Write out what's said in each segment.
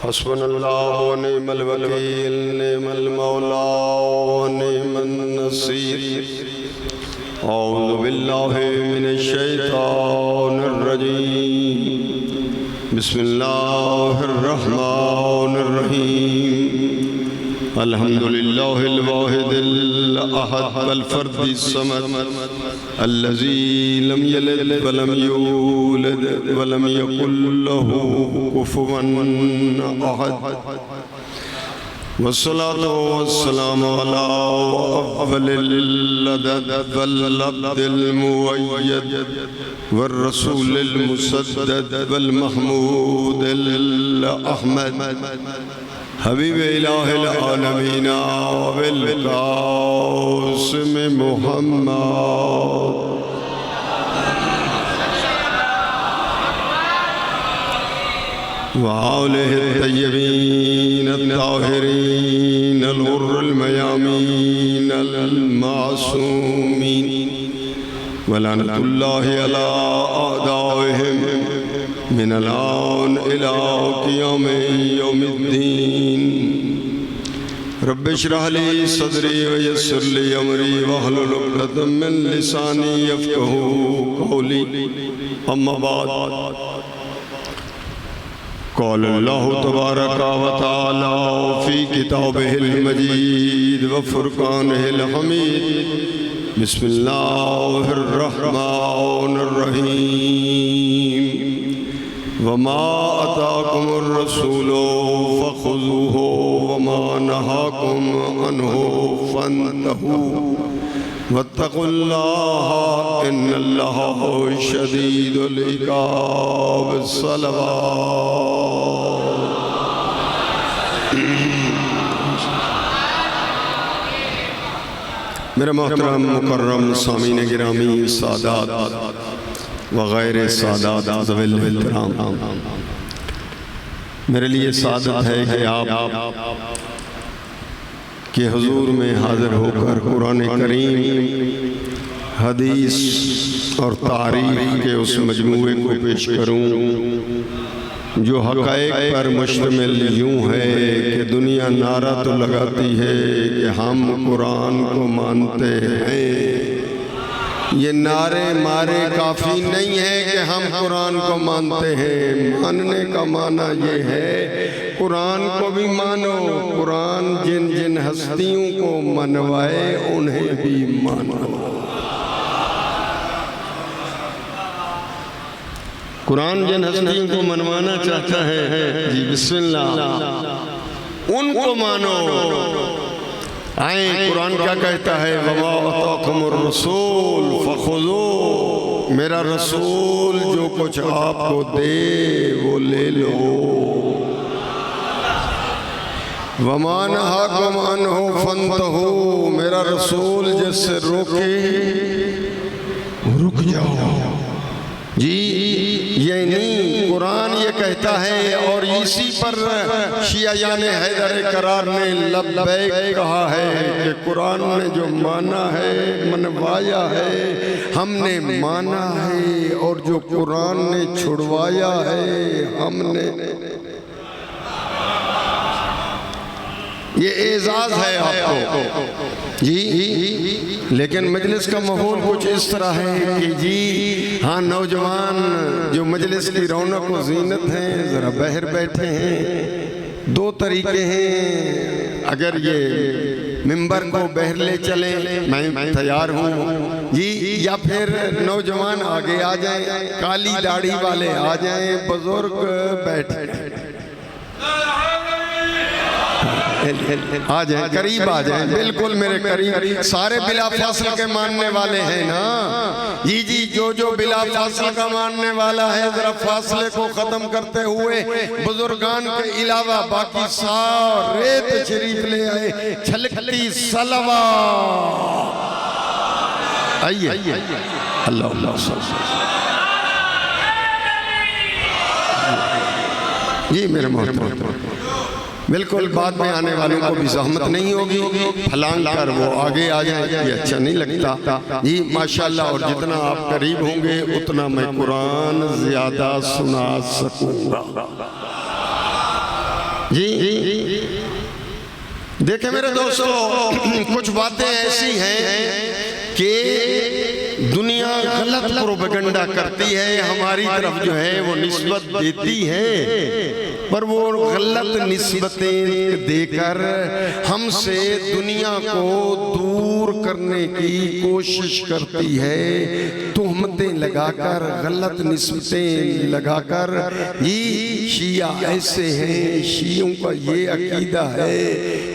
हस्बुनल्लाहु व निअमल वकील, निअमल मौला व निअमन नसीर। औज़ु बिल्लाहि मिनश शैतानिर रजीम। बिस्मिल्लाहिर रहमानिर रहीम। अल्हम्दुलिल्लाहिल वाहिदिल अहद वल फर्दिस समद अल्लज़ी लम यलिद व लम यूलद व लम यकुल लहू कुफुवन अहद। वस्सलातु वस्सलामु अला अव्वलिल अदद वल अब्दिल मुअय्यद वर रसूलिल मुसद्दद वल महमूदिल अहमद हबीब इलाहिल आलमीन वल कासिम मुहम्मद व आलिहि तय्यबीन अत्ताहिरीन अल-गुर्रिल मयामीन अल-मासूमीन व लअनतुल्लाहि अला अअदाइहिम मिनल आन इला क़ियाम यौमिद्दीन। रब्बि इश्रह ली सदरी व यस्सिर ली अमरी वहलुल उक़दतम मिन लिसानी यफ़क़हू क़ौली। अम्मा बाद, क़ाल अल्लाहु तबारक व तआला फ़ी किताबिहिल मजीद व फ़ुरक़ानिहिल हमीद। बिस्मिल्लाहिर रहमानिर रहीम। वमा अताकुमुर रसूलु फ़ख़ुज़ूहु वमा नहाकुम अन्हु फ़न्तहू वत्तक़ुल्लाह इन्नल्लाह शदीदुल इक़ाब। सलवात। मेरे मोहतरम मुकर्रम सामीन गिरामी सादात वग़ैर सादात ज़विल इहतराम, मेरे लिए सादत है कि आप के हुजूर में हाज़िर होकर कुरान करीम, हदीस और तारीख़ के उस मजमूए को पेश करूं जो हक़ाइक़ पर मुश्तमिल यूँ है कि दुनिया नारा तो लगाती है कि हम कुरान को मानते हैं। ये नारे मारे काफ़ी नहीं है कि हम कुरान को मानते हैं। मानने का माना ये है कुरान को भी मानो, कुरान जिन जिन हस्तियों को मनवाए उन्हें भी मानो। कुरान जिन हस्तियों को मनवाना चाहता है, जी बिस्मिल्लाह, उनको मानो। आए कुरान क्या कहता है, वमा अताकुमुर रसूल फ़ख़ुज़ू, मेरा रसूल जो कुछ आपको दे वो ले लो। वमा नहाकुम अन्हु फ़न्तहू, मेरा रसूल जिससे रोके रुक जाओ। जी ये नहीं, कुरान ये कहता है और इसी पर शियायान हैदर करार ने लब्बैक कहा है कि कुरान ने जो माना है, मनवाया है, हमने माना है, और जो कुरान ने छुड़वाया है हमने। ये एजाज़ है आपको जी। लेकिन मजलिस का माहौल कुछ इस तरह है कि जी हाँ, नौजवान जो मजलिस की रौनक व ज़ीनत हैं ज़रा बहर बैठे हैं। दो तरीके हैं, अगर ये मिंबर को बहर ले चले मैं तैयार हूँ जी, या फिर नौजवान आगे आ जाएं, काली दाढ़ी वाले आ जाएं, बुजुर्ग बैठे आ जाए, करीब आ जाए, बिल्कुल मेरे करीब। सारे बिला फासिल के मानने वाले हैं ना जी। जी जो बिला फासिल का मानने वाला है, जरा फासले को खत्म करते हुए बुजुर्गान के अलावा बाकी सारे तशरीफ ले आए। छलकती सलवात। आइए अल्लाह जी। मेरे मोहतरम, बिल्कुल बाद में आने वालों को भी ज़हमत नहीं होगी, फलांग कर वो आगे आ जाए, ये अच्छा नहीं लगता जी माशाल्लाह। और जितना आप करीब होंगे उतना मैं कुरान ज़्यादा सुना सकूँगा। जी देखे मेरे दोस्तों, कुछ बातें ऐसी हैं कि दुनिया गलत प्रोपेगेंडा करती है, हमारी तरफ जो है वो निस्बत देती है, पर वो गलत निस्बतें देकर हमसे दुनिया को दूर करने की कोशिश करती है। तुहमतें लगाकर, गलत निस्बतें लगाकर, ये शिया ऐसे हैं, शियों का ये अकीदा है,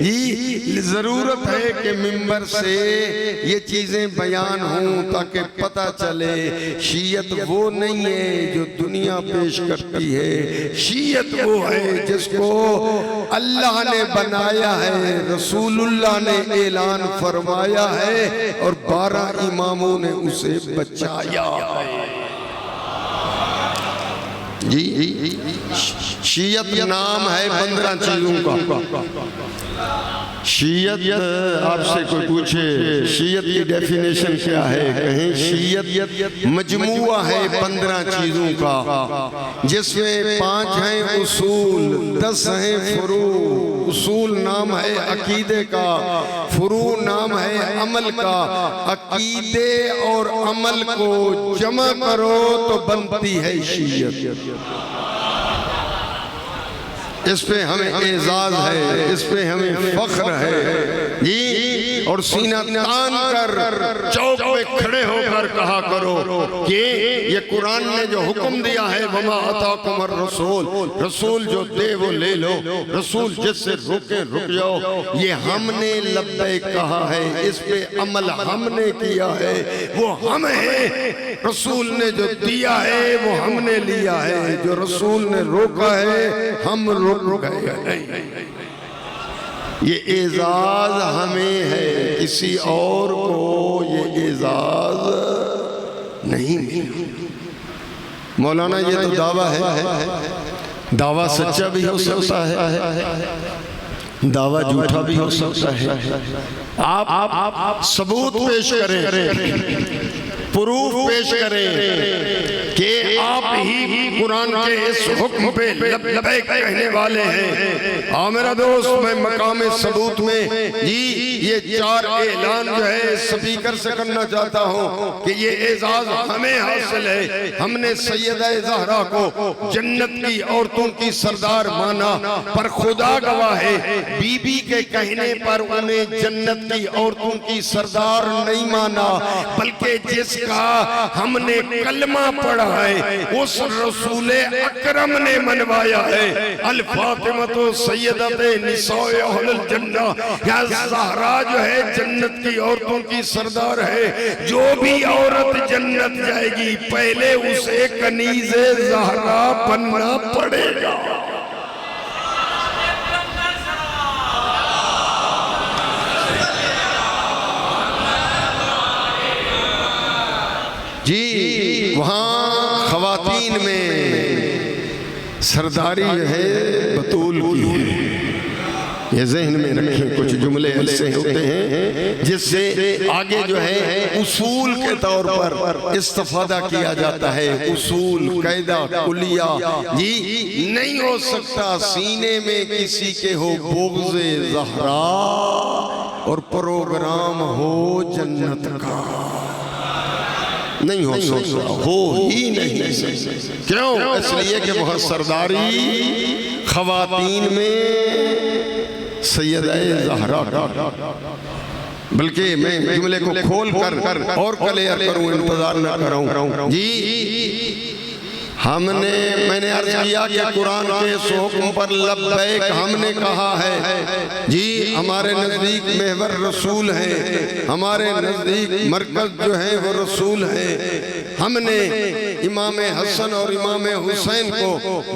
ये ज़रूरत है कि मिंबर से ये चीज़ें बयान हों ताकि पता चले शियत वो नहीं है जो दुनिया पेश करती है। शियत वो है जिसको अल्लाह ने बनाया है, रसूलुल्लाह ने ऐलान फरमाया है और 12 इमामों ने उसे बचाया है। जी शियत नाम है 15 चीजों का। शियत, आपसे कोई पूछे शियत की डेफिनेशन क्या है, कहें शियत मजमुआ है 15 चीजों का, जिसमें 5 हैं उसूल, 10 हैं फुरू। उसूल नाम है अकीदे का, फुरू नाम है अमल का। अकीदे और अमल को जमा करो तो बनती है शियत। इस पे हमें एजाज है, इस पे हमें फख्र है जी। और सीना तान कर चौक पे खड़े होकर कहा करो कि ये कुरान ने जो हुक्म दिया है, वमा अताकुमर रसूल, रसूल जो दे वो ले लो, रसूल जिससे रुके रुक जाओ। ये हमने लब्बैक कहा है, इस पे अमल हमने किया है, वो हम है। रसूल ने जो दिया है वो हमने लिया है, जो रसूल ने रोका है हम रुक गए नहीं। ये एजाज हमें है, किसी और को ये एजाज नहीं मिला। मौलाना ये तो दावा है, दावा सच्चा भी हो सकता है, दावा झूठा भी हो सकता है। आप सबूत पेश करें, प्रूफ पेश करें कि आप ही कुरान के इस हुक्म पे लब्बैक कहने वाले हैं। हाँ मेरा दोस्त, मैं मकाम सबूत में जी ये 4 ऐलान जो है स्पीकर से करना चाहता हूँ कि ये एजाज हमें हासिल है। हमने सैयदा ज़हरा को जन्नत की औरतों की सरदार माना, पर खुदा गवाह है बीबी के कहने पर उन्हें जन्नत की औरतों की सरदार नहीं माना, बल्कि जिसका हमने कलमा पढ़ा है उस रसूल अकरम ने मनवाया है। अल फातिमतु सय्यदते निसाए अहलुल जन्ना, या ज़हरा जो है जन्नत की औरतों की सरदार है। जो भी औरत जन्नत जाएगी पहले उसे कनीज़े ज़हरा बनना पड़ेगा। जी वहाँ ख़वातीन में सरदारी है बतूल की है। ये ज़हन में रखें, कुछ जुमले ऐसे होते हैं जिससे आगे जो है उसूल के तौर पर इस्तिफादा किया जाता है। उसूल कायदा कुलिया जी नहीं हो सकता सीने में किसी के हो बुग़्ज़े ज़हरा और प्रोग्राम हो जन्नत का, नहीं हो सकता, हो ही नहीं सकता। क्यों? इसलिए कि वह सरदारी ख़वातीन में सैयदा ज़हरा का। बल्कि मैं जुमले को खोल कर और क्लियर करूं, इंतजार न करूं जी। मैंने अर्ज किया कि कुरान के इस हुक्म पर लब्बैक हमने कहा है जी। हमारे नज़दीक महवर रसूल है, हमारे नज़दीक मरकज़ जो है वो रसूल है। हमने इमाम हसन और इमाम हुसैन को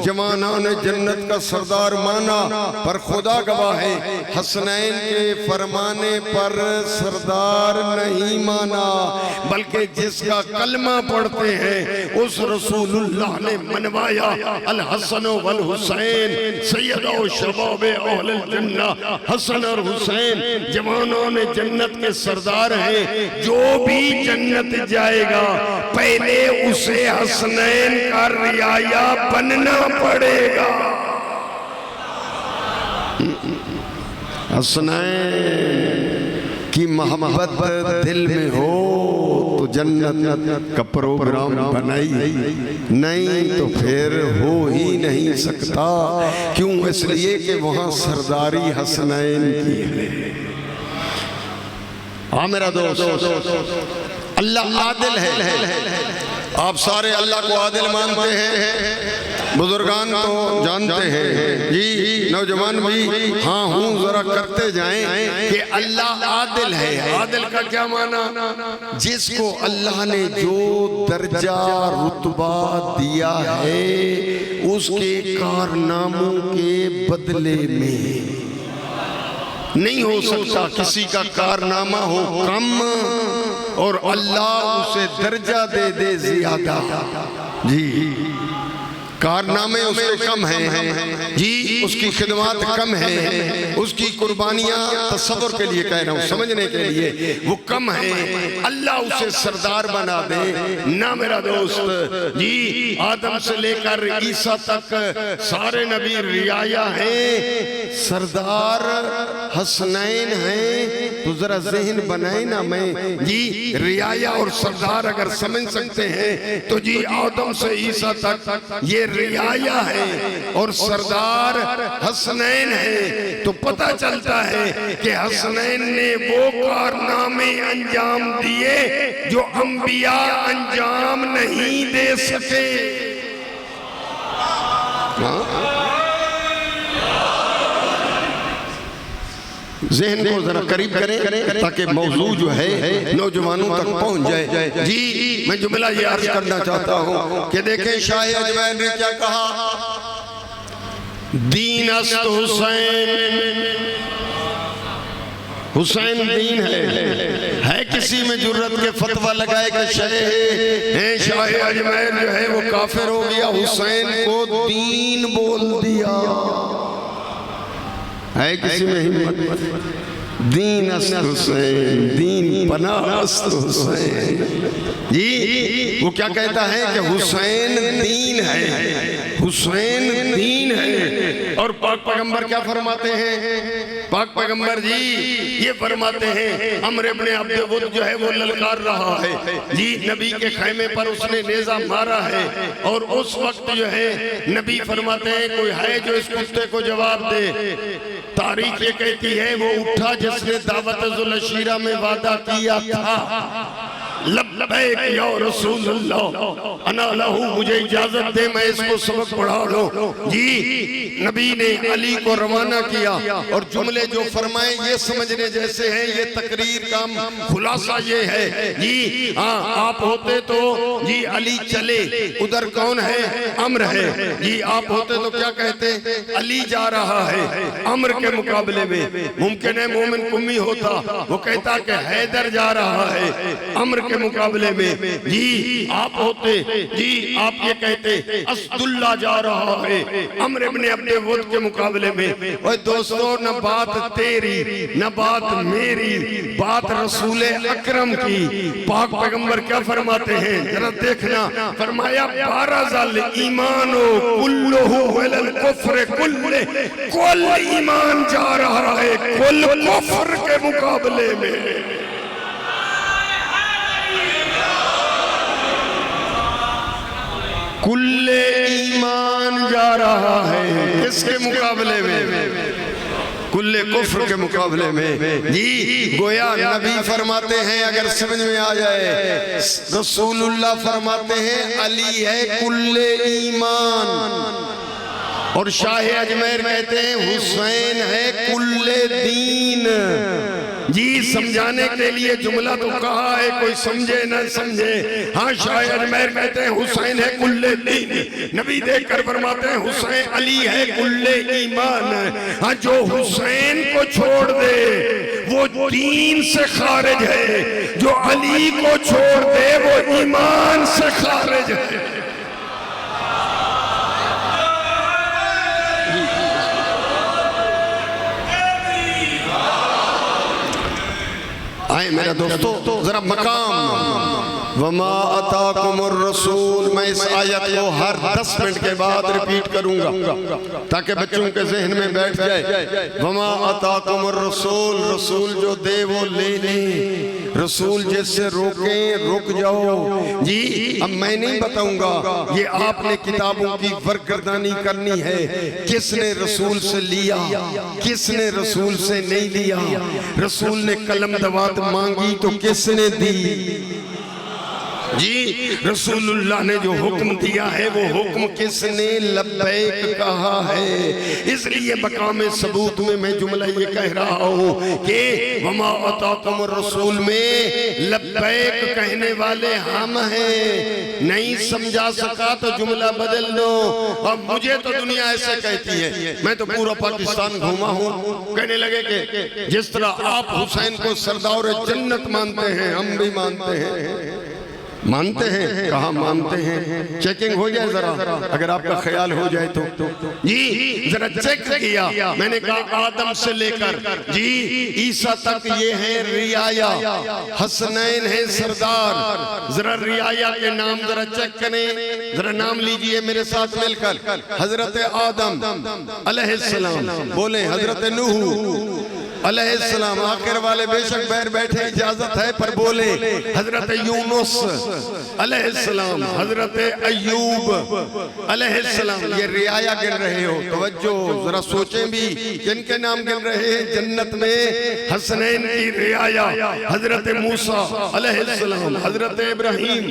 जवानान जन्नत का सरदार माना, पर खुदा गवाह है हसनैन के फरमाने पर सरदार नहीं माना, बल्कि जिसका कलमा पढ़ते हैं उस रसूलुल्लाह ने मनवाया। अल हसन वल हुसैन सैयदा शबाब अहलुल जन्ना, हसन और हुसैन जवानों ने जन्नत के सरदार हैं। जो भी जन्नत जाएगा पहले उसे हसनैन का रियाया बनना पड़ेगा। हसनैन की मोहब्बत दिल में हो तो जन्नत का प्रोग्राम बनाई, नहीं तो फिर हो ही नहीं सकता। क्यों? इसलिए कि वहाँ सरदारी हसनैन की है। हाँ मेरा दोस्त, अल्लाह आदिल है। आप सारे अल्लाह को आदिल मानते हैं, बुजुर्गान तो जानते हैं जी, नौजवान भी हाँ हूँ जरा करते जाएं कि अल्लाह आदिल है। आदिल का क्या माना? जिसको अल्लाह ने जो दर्जा रुतबा दिया है उसके कारनामों के बदले में नहीं हो सकता किसी का कारनामा हो कम और अल्लाह उसे दर्जा दे दे ज्यादा। जी कारनामे उसके कम हैं जी, उसकी खिदमत कम है, उसकी कुर्बानियां तसव्वुर के लिए कह रहा हूँ, समझने के लिए वो कम है। अल्लाह उसे सरदार बना दे ना मेरा दोस्त जी। आदम से लेकर ईसा तक सारे नबी रियाया हैं, सरदार हसनैन हैं। तो जरा जहन बनाए ना मैं जी, रियाया और सरदार अगर समझ सकते हैं तो जी आदम से ईसा तक ये रियाया है और सरदार हसनैन है। तो पता चलता है कि हसनैन ने वो कारनामे अंजाम दिए जो अंबिया अंजाम नहीं दे सके। ज़हन को जरा करीब करें ताकि मौजू जो है नौजवानों तक पहुंच जाए। जी मैं जुमला ये अर्ज करना चाहता हूँ कि देखें शाह अजमैर ने क्या कहा, दीन अस्त हुसैन, हुसैन दीन है किसी में जुर्रत के फतवा लगाए कि शाह अजमैर जो है वो काफिर हो गया, हुसैन को दीन बोल दिया। है किसी में हिम्मत? दीन अस्त हुसैन, दीन पना अस्त हुसैन। जी वो क्या कहता है कि हुसैन दीन है, हुसैन दीन है। और पाक पैगंबर क्या फरमाते हैं? पाक पैगंबर जी ये फरमाते हैं, अम्र इब्ने अब्द वुद जो है वो ललकार रहा है जी, नबी के खैमे पर उसने नेजा मारा है। और उस वक्त जो है नबी फरमाते हैं कोई है जो इस कुत्ते को जवाब दे। तारीख ये कहती है वो उठा जिसने दावत जुल अशीरा में वादा किया था, लब्बैक या रसूल अल्लाह अना लहू, मुझे इजाजत दे मैं इसको सबक पढ़ा लूं। जी नबी ने अली को रवाना किया और जुमले जो फरमाए ये समझने जैसे हैं। ये तकरीर का खुलासा ये है जी, हाँ आप होते तो जी अली चले, उधर कौन है? अम्र है जी। आप होते तो क्या कहते? अली जा रहा है अम्र के मुकाबले में। मुमकिन है मोमिन कुम्मी होता, वो कहता कि हैदर जा रहा है अम्र के मुकाबले में। जी आप होते जी आप ये कहते असदुल्ला जा रहा है अम्र इब्ने अब्दे वुद के मुकाबले में। और दोस्तों न बात तेरी न बात मेरी, बात रसूल अकरम की। पाक पैगंबर क्या फरमाते हैं जरा देखना, फरमाया बारज़ल ईमानो कुल्लुहु वल कुफ्र कुल्ले, कुल ईमान जा रहा है कुल कुफ्र के मुकाबले में। कुल्ले ईमान जा रहा है किसके मुकाबले में? कुल्ले कुफ्र के मुकाबले में। जी गोया नबी फरमाते हैं अगर समझ में आ जाए, रसूलुल्लाह फरमाते हैं अली है कुल्ले ईमान और शाह अजमेर कहते हैं हुसैन है कुल्ले दीन। जी समझाने के लिए जुमला तो कहा है, कोई समझे न समझे। हाँ शाह अजमेर कहते हैं हुसैन है कुल्ले दीन, नबी देख कर फरमाते हैं हुसैन अली है कुल्ले ईमान। हाँ जो हुसैन को छोड़ दे वो दीन से खारिज है, जो अली को छोड़ दे वो ईमान से खारिज है। आए मेरा दोस्तों जरा मकाम वमा अताकुमुर रसूल। मैं इस आयत को हर 10 मिनट के बाद रिपीट करूंगा ताकि बच्चों के जहन में बैठ जाए। वमा अताकुमुर रसूल, रसूल जो दे वो ले ले, रसूल जैसे रोके रुक जाओ। जी अब मैं नहीं बताऊंगा, ये आपने किताबों की वर्गर्दानी करनी है। किसने रसूल से लिया, किसने रसूल से नहीं लिया, रसूल ने कलम दवात मांगी तो किसने दी। जी रसूलुल्लाह ने जो हुक्म दिया है वो हुक्म किसने लब्बैक कहा है। इसलिए मकाम सबूत में मैं जुमला ये कह रहा हूँ कि वमा अताकुमुर रसूल में लब्बैक कहने वाले हम हैं। नहीं समझा सका तो जुमला बदल दो। अब मुझे तो दुनिया ऐसे कहती है, मैं तो पूरा पाकिस्तान घूमा हूँ, कहने लगे कि जिस तरह आप हुसैन को सरदार जन्नत मानते हैं हम भी मानते हैं। मानते हैं, कहाँ मानते हैं, चेकिंग हो जाए जरा, अगर आपका ख्याल हो जाए तो। जी जरा चेक किया, मैंने कहा आदम से लेकर जी ईसा तक ये है रियाया, हसनैन है सरदार। जरा रियाया के नाम जरा चेक करें, जरा नाम लीजिए मेरे साथ मिलकर। हजरत आदम अलैहिस्सलाम, बोले हजरत नूह अलैहिस्सलाम, आखिर वाले बेशक बैर बैठे इजाजत है पर बोले हजरत यूनुस अलैहिस्सलाम, हजरत अय्यूब अलैहिस्सलाम। ये रियाया गिन रहे हो, तवज्जो जरा सोचें भी किनके नाम गिन रहे हैं जन्नत में। हसनैन की रियाया हजरत मूसा अलैहिस्सलाम, हजरत इब्राहीम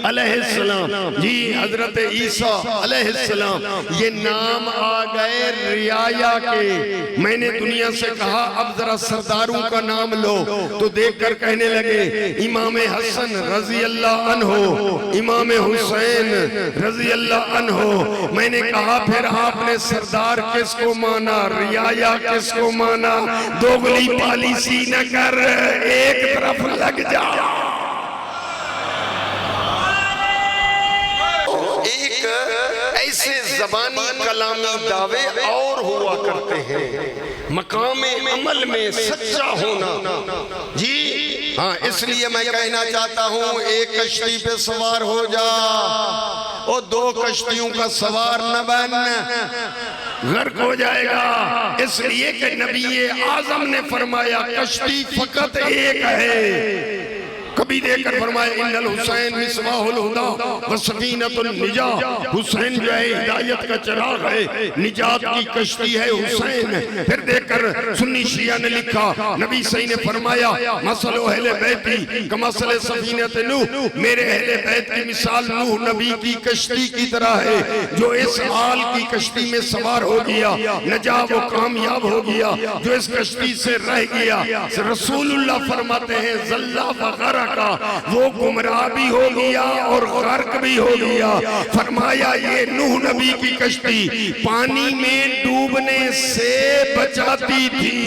अलैहिस्सलाम, जी हजरत ईसा अलैहिस्सलाम, ये नाम आ गए रियाया के। मैंने दुनिया से कहा अब जरा सरदारों का नाम लो, तो देखकर कहने लगे इमाम हसन रजी अल्लाह अन्हो, इमाम हुसैन रजी अल्लाह अन्हो। मैंने कहा फिर आपने सरदार किसको माना, रियाया किसको माना। दोगली पॉलिसी न कर, एक तरफ लग जा। एक ऐसे जबानी कलामी दावे और हुआ करते हैं, मकाम अमल में सच्चा होना। जी हाँ, इसलिए मैं कहना चाहता हूँ एक कश्ती पे सवार हो जा और 2 कश्तियों का सवार न बन, गर्क हो जाएगा। इसलिए कि नबी आजम ने फरमाया कश्ती फकत एक है। कभी देखकर फरमाया इन्नल हुसैन मिसबाहुल हुदा व सकीनतुन निजा, हुसैन जो है हिदायत का चिराग है, निजात की कश्ती है हुसैन। फिर देखकर सुन्नी शिया ने लिखा नबी सही ने फरमाया मसलो अहले बैती कमसल सफीनत नूह, मेरे अहले बैत की मिसाल नूह नबी की कश्ती की तरह है, जो इस हाल की कश्ती में सवार हो गया नजा वो कामयाब हो गया, जो इस कश्ती से रह गया रसूलुल्लाह फरमाते हैं जल्ला वगैरह का वो गुमराह भी हो गया और गर्क भी हो गया। फरमाया ये नूह नबी की कश्ती पानी में डूबने से बचाती थी,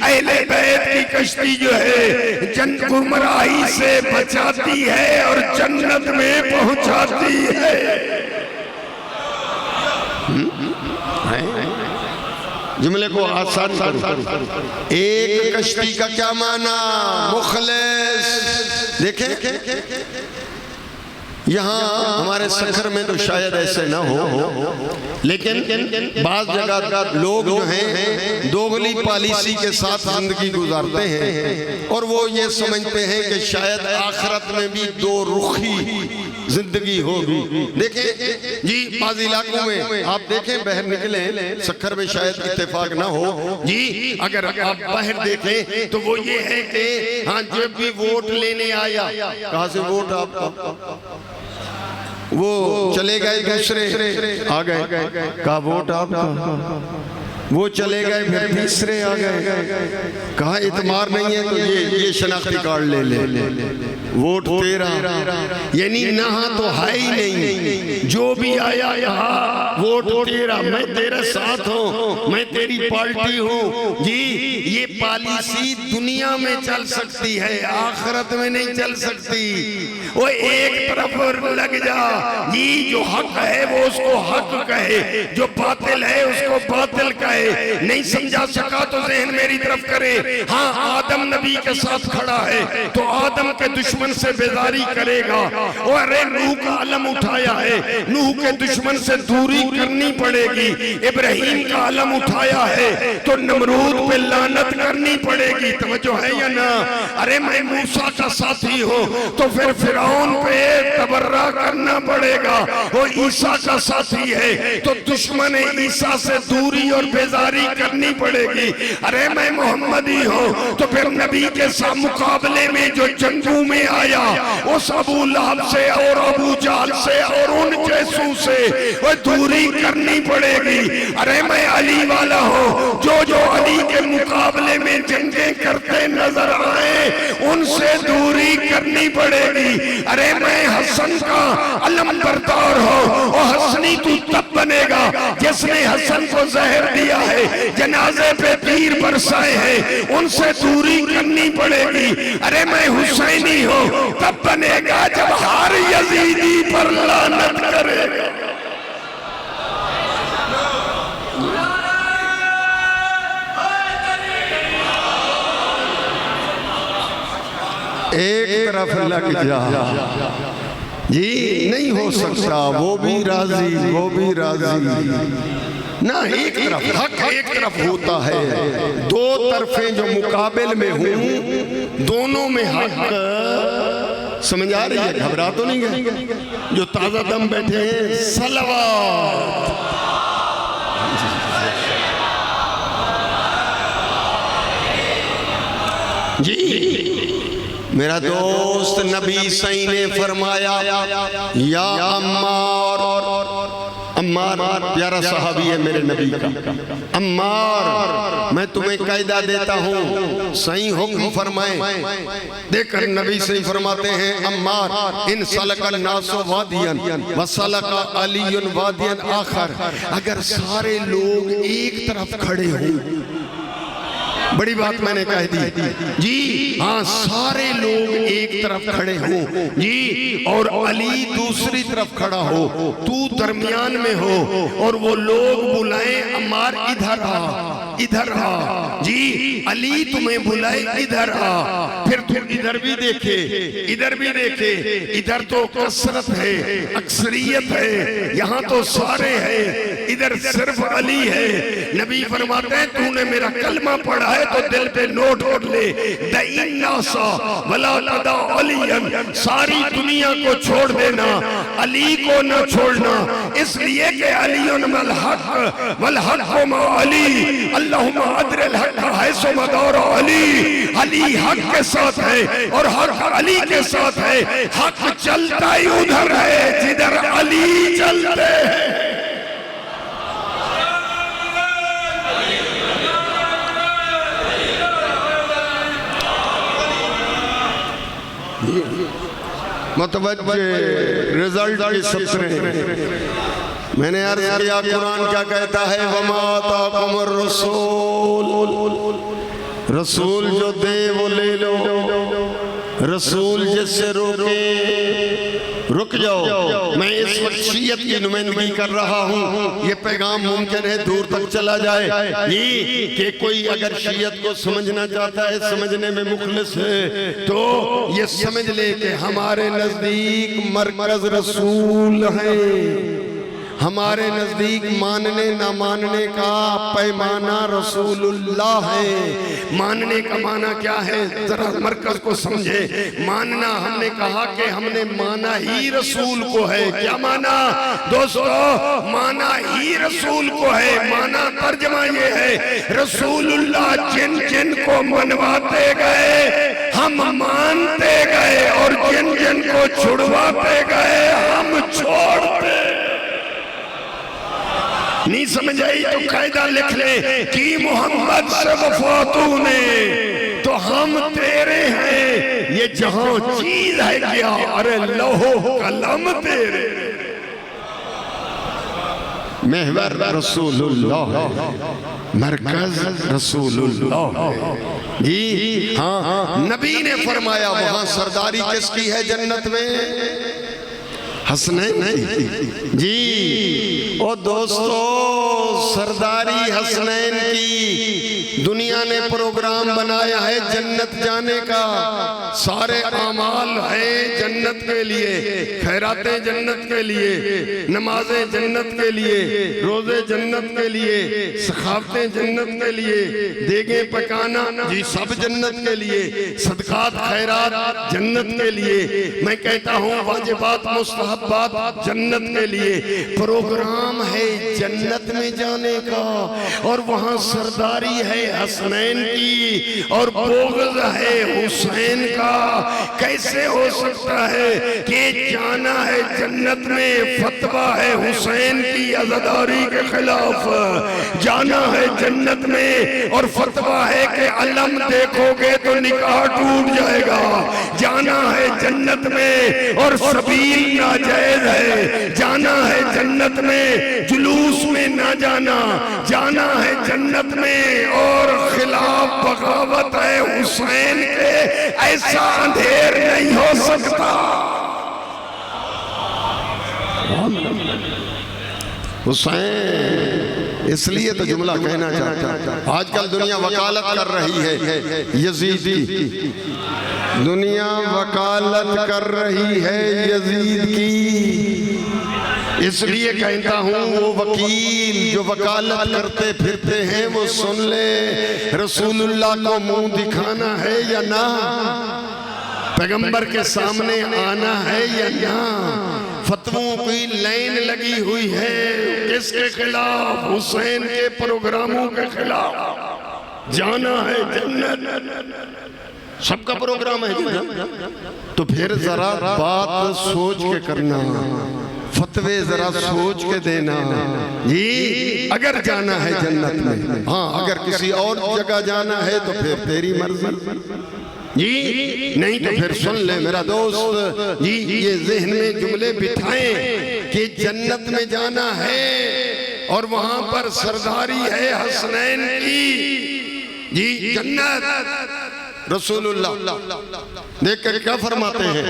अहले बैत की कश्ती जो है गुमराही से बचाती है और जन्नत में पहुंचाती है। जुमले को आसान करो। एक कश्ती का क्या माना, मुखलिस। देखें यहाँ हमारे सखर में तो शायद ऐसे ना हो, लेकिन बाज जगह लोग जो हैं दोगली पॉलिसी के साथ जिंदगी गुजारते हैं और वो ये समझते हैं कि शायद आखिरत में भी 2 रुखी जिंदगी होगी। देखें जी बाज इलाकों में आप देखें बाहर निकले, सखर में शायद इत्तेफाक ना हो जी, अगर आप बाहर देखें तो वो ये है कि हाँ जब भी वोट लेने आया, कहाँ से वोट आपका, वो चले गए दूसरे आ गए, कहा वोट आपका, वो चले गए फिर तीसरे आ गए, कहा इतमार नहीं है तो ये शनाख्ती कार्ड ले वोट तेरा, यानी नहा तो है ही नहीं, जो भी आया यहाँ वोट तेरा, मैं तेरे साथ हूँ, मैं तेरी पार्टी हूँ। जी ये पॉलिसी दुनिया में चल सकती है, आखिरत में नहीं चल सकती। वो एक तरफ लग जा, ये जो हक है वो उसको हक कहे, जो बातिल है उसको बातिल कहे। है, नहीं समझा सका तो जहन मेरी तरफ करे। हाँ, आदम नबी के साथ खड़ा है तो आदम के दुश्मन से बेजारी करेगा। और अरे नूह का अलम उठाया है, नूह के दुश्मन से दूरी करनी पड़ेगी। इब्राहिम का अलम उठाया है तो नमरूद पे लानत करनी पड़ेगी। तवज्जो है या ना? अरे मैं मूसा का साथी हूँ तो फिर फिरौन पे तबर्रा करना पड़ेगा। वो ईसा का साथी है तो दुश्मन ईसा से दूरी और बेजारी करनी पड़ेगी। अरे मैं मोहम्मदी हूँ तो फिर नबी के साथ मुकाबले में जो जंगों में आया उस अबू लहब से और अबू जहल से और उन जैसों से वो दूरी करनी पड़ेगी। अरे मैं अली वाला हूँ, जो जो अली के मुकाबले में जंगें करते नजर आए उनसे दूरी करनी पड़ेगी। अरे मैं हसन का अलम बरदार हूँ और हसनी तू तब बनेगा जिसने हसन को जहर दिया है, जनाजे पे तीर बरसाए हैं, उनसे दूरी करनी पड़ेगी। अरे मैं हुसैनी हूँ तब बनेगा जब हर यजीदी पर लानत करेगा। एक तरफ लग जा जी, नहीं हो सकता, वो भी राजी, वो भी राजी ना। एक तरफ हक एक तरफ होता है, दो तरफें जो मुकाबिल में हूं दोनों में हक। समझ आ रही है? घबरा तो नहीं गए? जो ताजा दम बैठे हैं सलवात जी। मेरा दोस्त नबी सही ने फरमाया, या अम्मार, अम्मार प्यारा सहाबी है मेरे नबी का, अम्मार मैं तुम्हें कायदा देता हूँ, सही हुक्म फरमाएं। देखकर नबी सही फरमाते हैं, अम्मार इन सलकल नासो वादियन व सलका अलीयुन वादियन आखर। अगर सारे लोग एक तरफ खड़े हों, बड़ी बात मैंने कह दी जी। हाँ, सारे लोग एक तरफ खड़े हो जी और अली दूसरी तरफ खड़ा हो, तू दरमियान में हो और वो लोग बुलाएं अम्मार इधर आ, इधर आ जी। अली तुम्हें बुलाए इधर आ, फिर तू इधर भी देखे, इधर भी देखे। इधर तो कसरत है, अक्सरियत है, यहाँ तो सारे हैं, इधर सिर्फ अली है। नबी फरमाते हैं तूने मेरा कलमा पढ़ा है तो दिल पे नोट कर ले, सारी दुनिया को छोड़ देना, अली को न छोड़ना। इसलिए कि अली मल हक वल हक मा अली, अल्लाहुम्मा अदरिल हक हैसो मदार अली। अली हक के साथ है और हक अली के साथ है। हक चलता ही उधर है जिधर अली चलते हैं। मतवज्जे रिजल्ट के सत्र मैंने अर्ज किया, कुरान क्या कहता है, वमा ताकुमुर रसूल, रसूल जो दे वो ले लो, रसूल जिससे रोके रुक जाओ। मैं इस वक्त शीयत की नुमाइंदगी कर रहा हूँ, ये पैगाम मुमकिन है दूर तक चला जाए ये कि कोई अगर शीयत को समझना चाहता है, समझने में मुखलिस है, तो ये समझ ले कि हमारे नजदीक मरकज रसूल है। हमारे नजदीक मानने ना मानने का पैमाना रसूलुल्लाह है। मानने का माना क्या है, जरा मरकज को समझे। मानना हमने कहा कि हमने माना ही रसूल को है। क्या माना दोस्तों? माना ही रसूल को है। माना तर्जमा ये है, रसूलुल्लाह जिन जिन को मनवाते गए हम मानते गए और जिन जिन को छुड़वाते गए हम छोड़ते। नहीं समझ आई तो कायदा लिख ले कि मोहम्मद से वफा तूने तो हम तेरे हैं। ये जहां चीज है क्या, अरे लौहो कलम तेरे। महवर रसूलुल्लाह, मरकज रसूलुल्लाह जी। हाँ, नबी ने फरमाया वहां सरदारी किसकी है जन्नत में? हसनैन जी। और दोस्तों सरदारी हसनैन की दुनिया ने प्रोग्राम बनाया है जन्नत जाने का। सारे आमाल हैं जन्नत के लिए, खैरातें जन्नत के लिए, नमाजें जन्नत के लिए, रोजे जन्नत के लिए, सखावतें जन्नत के लिए, देगे पकाना जी सब जन्नत के लिए, सदकात खैरात जन्नत के लिए। मैं कहता हूँ वाजिबात मुस्तहब्बात जन्नत के लिए। प्रोग्राम है जन्नत में जाने का और वहाँ सरदारी है हसनैन की और बोग़्ज़ है हुसैन का। कैसे हो सकता है कि जाना है जन्नत में, फतवा है हुसैन की अज़ादारी के खिलाफ, जाना है जन्नत में और फतवा है कि अलम देखोगे तो निकाह टूट जाएगा, जाना है जन्नत में और सबील नाजायज है, जाना है जन्नत में जुलूस में ना जाना, जाना है जन्नत में और खिलाफ बगावत है हुसैन के, ऐसा अंधेर नहीं हो सकता। हुसैन इसलिए तो जुमला कहना चाहता। आजकल दुनिया वकालत कर रही है यजीद की, दुनिया वकालत कर रही है यजीद की। इसलिए कहता हूँ वो वकील जो वकालत करते फिरते हैं वो सुन ले, रसूलुल्लाह को मुंह दिखाना है या ना, पैगंबर के सामने आना है या ना, फतवों की लाइन लगी हुई है किसके खिलाफ, हुसैन के प्रोग्रामों के खिलाफ। जाना है जन्नत, सबका प्रोग्राम है तो फिर जरा बात सोच के करना, फतवे जरा सोच के देना जी। अगर जाना है जन्नत में, हाँ अगर किसी और जगह जाना है तो फिर तेरी मर्जी जी, नहीं तो फिर सुन ले मेरा दोस्त जी, ये ज़हन में जुमले बिठाएं कि जन्नत में जाना है और वहां पर सरदारी है हसनैन की जी। जन्नत रसूलुल्लाह देख कर क्या फरमाते हैं,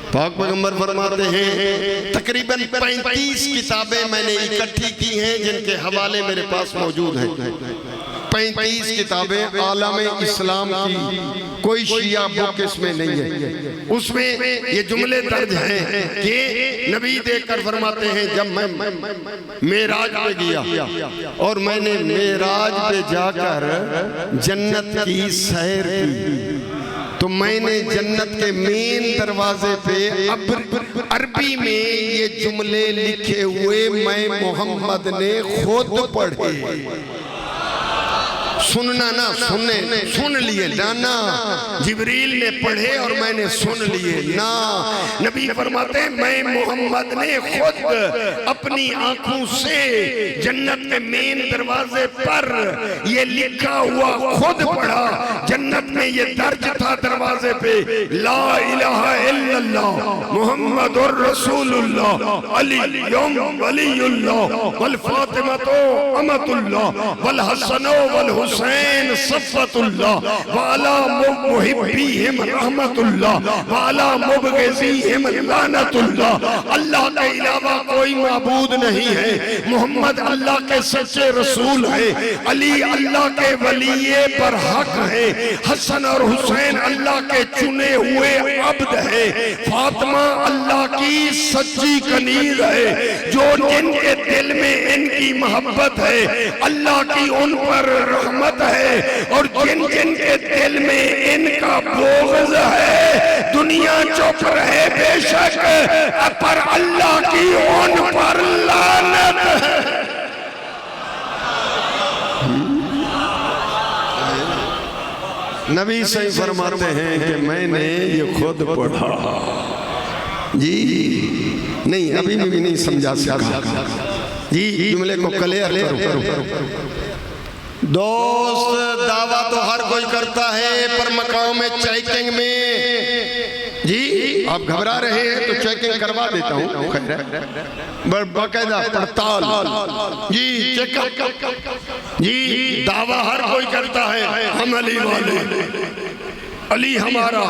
पाक पैगंबर फरमाते हैं तकरीबन 35 किताबें मैंने इकट्ठी की हैं जिनके हवाले मेरे पास मौजूद हैं। 35 किताबें आलम इस्लाम की, कोई शिया बुक इसमें नहीं है। उसमें ये जुमले दर्ज हैं कि नबी देखकर फरमाते हैं जब मैं मेराज पे गया और मैंने मेराज पे जाकर जन्नत की सैर की तो मैंने जन्नत के मेन दरवाजे पे अरबी में ये जुमले लिखे हुए मैं मोहम्मद ने खुद पढ़े। सुनना ना सुनने, सुन लिए ना, जिब्रील ने पढ़े और मैंने सुन लिए ना। नबी फरमाते मैं मोहम्मद ने खुद अपनी आंखों से जन्नत के मेन दरवाजे पर ये लिखा हुआ खुद पढ़ा। जन्नत में ये दर्ज था दरवाजे पे, ला इलाहा इल्लल्लाह मुहम्मदुर रसूलुल्लाह अलीयुम वलीयुल्लाह वल फातिमतो अमतुल्लाह वल हसनो वल हुसैन सफ़तुल्लाह वाला मुहिब्बीहिम रहमतुल्लाह वाला मुबग़िज़ीहिम लानतुल्लाह। अल्लाह के अलावा कोई माबूद नहीं है, मोहम्मद अल्लाह के सच्चे रसूल है, अली अल्लाह के वलीए पर हक है, हसन और हुसैन अल्लाह के चुने हुए अब्द है, फातिमा अल्लाह की सच्ची कनीज है। जो जिनके दिल में इनकी मोहब्बत है अल्लाह की उन पर रहमत है और जिन जिन के दिल में इनका बोग़्ज़ है दुनिया चुप रहे बेशक पर अल्लाह की उन पर लानत है। नबी सही फरमाते हैं कि मैंने ये खुद पढ़ा जी। नहीं अभी भी नहीं समझा सका जी, जुमले को क्लियर करो। दोस्त दावा तो हर कोई करता है पर मकाम में चेकिंग में जी आप घबरा रहे हैं तो चेकिंग करवा देता हूँ, बाकायदा पड़ताल जी चेकअप जी। दावा हर कोई करता है हम अली वाले, अली हमारा,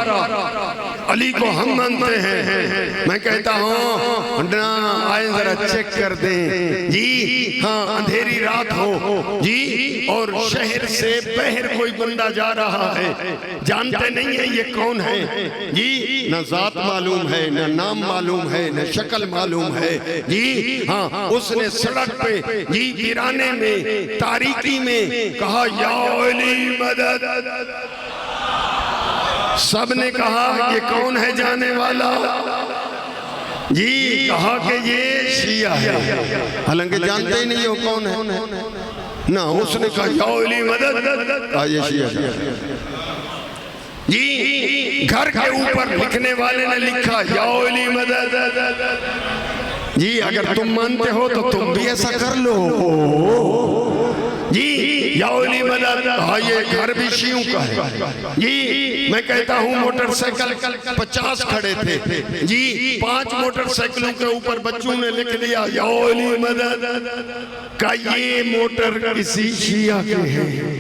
अली को हम मानते हैं। मैं कहता हूँ ना, आए जरा चेक कर दें जी। हाँ, अंधेरी रात हो जी और शहर से बाहर कोई बंदा जा रहा है, जानते नहीं है ये कौन है जी, न जात मालूम है, न नाम मालूम है, न शक्ल मालूम है जी। हाँ, उसने सड़क पे जी वीराने में तारीकी में कहा या अली मदद। सबने कहा ये कौन है जाने वाला जी, कहा कि ये शिया है, हालांकि जानते ही नहीं हो कौन है ना। उसने कहा या अली मदद, ये शिया जी। घर के ऊपर लिखने वाले ने लिखा या अली मदद जी। अगर तुम मानते हो तो तुम भी ऐसा कर लो जी, या अली मदद। हाँ, ये घर भी शियों का है जी। मैं कहता हूँ मोटरसाइकिल 50 खड़े थे जी, 5 मोटरसाइकिलों के ऊपर बच्चों ने लिख दिया या अली मदद का ये मोटर किसी शिया के हैं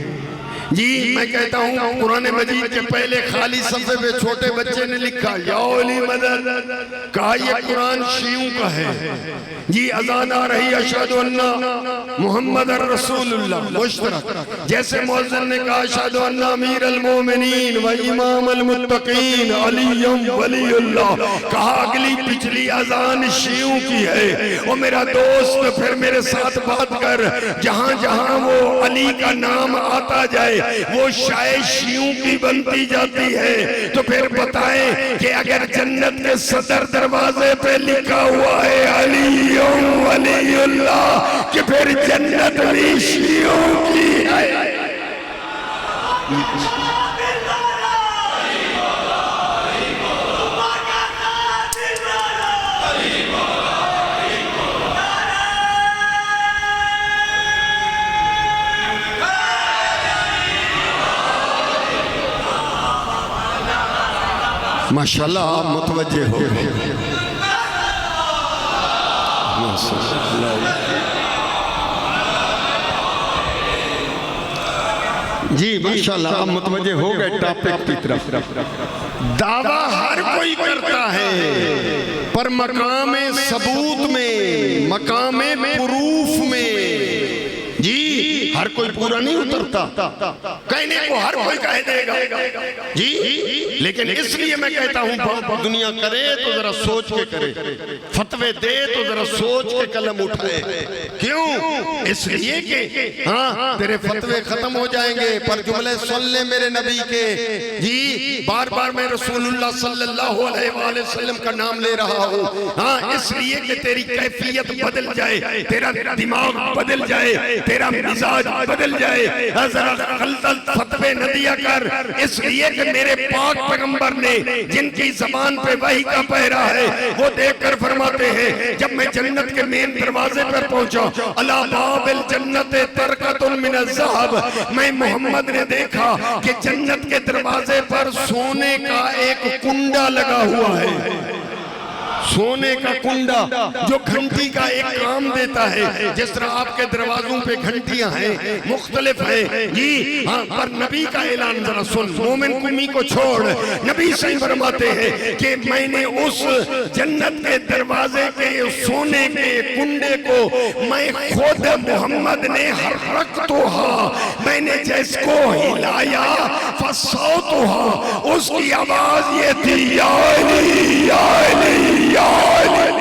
जी। मैं कहता हूँ कुरान मजीद के पहले खाली सफ़े पे छोटे बच्चे ने लिखा या अली मदद, कहा ये कुरान शियों का है जी। अज़ान आ रही अशहदु अन्ना मुहम्मद रसूलुल्लाह मुश्तरक, जैसे मुअज्जिन ने कहा अशहदु अन्ना अमीरुल मोमिनीन व इमामुल मुत्तकीन अलीयुम वलीउल्लाह, कहा अगली पिछली अज़ान शियों की है। और मेरा दोस्त फिर मेरे साथ बात कर, जहाँ जहाँ वो अली का नाम आता जाए वो शायद शियों की बनती जाती है। तो फिर बताएं कि अगर जन्नत के सदर दरवाजे पे लिखा हुआ है अलीयुम वलीउल्लाह, कि फिर जन्नत भी शियों की है। माशाल्लाह, आप मुतवज्जे हो जी, माशाल्लाह आप मुतवज्जे हो गए टॉपिक की तरफ। दावा हर कोई करता है, पर मकामे सबूत में, मकामे प्रूफ में जी हर कोई पूरा नहीं उतरता। कहने को हर कोई कह देगा जी, लेकिन इसलिए मैं कहता हूँ दुनिया करे तो जरा सोच के करे, फतवे दे तो जरा सोच के कलम उठाए। क्यों? इसलिए कि हाँ तेरे फतवे खत्म हो जाएंगे, पर जुमले सुन ले मेरे नबी के जी। बार बार मैं रसूलुल्लाह सल्लल्लाहु अलैहि वसल्लम का नाम ले रहा हूँ। हाँ, इसलिए कि तेरी कैफियत बदल जाए, तेरा दिमाग बदल जाए, तेरा मिजाज बदल जाए। फतवे न दिया कर, इसलिए कि मेरे पाक पैगंबर ने जिनकी ज़बान पे वही का पहरा है वो देखकर फरमाते हैं, जब मैं जन्नत के मेन दरवाजे पर पहुंचा, अला बाबिल जन्नत तरकतुन मिन ज़हब, मैं मोहम्मद ने देखा कि जन्नत के दरवाजे पर सोने का एक कुंडा लगा हुआ है। सोने का कुंडा जो घंटी का एक काम देता है। जिस तरह आपके दरवाजों पे घंटियां हैं, मुख्तलिफ है जी। हाँ, पर नबी का ऐलान जरा सुन, मोमिन कुमी को छोड़। नबी सही फरमाते हैं कि मैंने उस जन्नत के दरवाजे के सोने के कुंडे को मैं खुद मोहम्मद ने हरकतुहा, मैंने जिसको हिलाया फसौतुहा, उसकी आवाज ये थी या अली या अली या अली।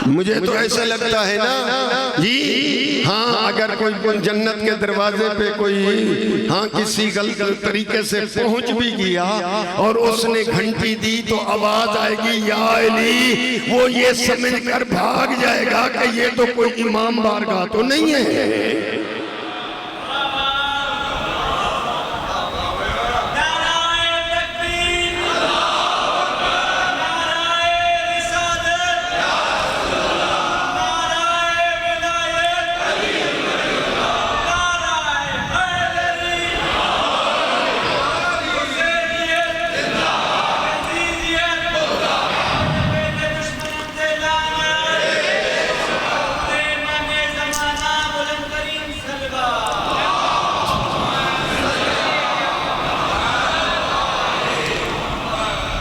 मुझे तो ऐसा लगता है ना जी, हाँ अगर कोई जन्नत के दरवाजे पे कोई हाँ किसी गलत तरीके से पहुंच भी गया और उसने घंटी दी तो आवाज आएगी या अली, वो ये समझकर भाग जाएगा कि ये तो कोई इमाम बारगाह तो नहीं है।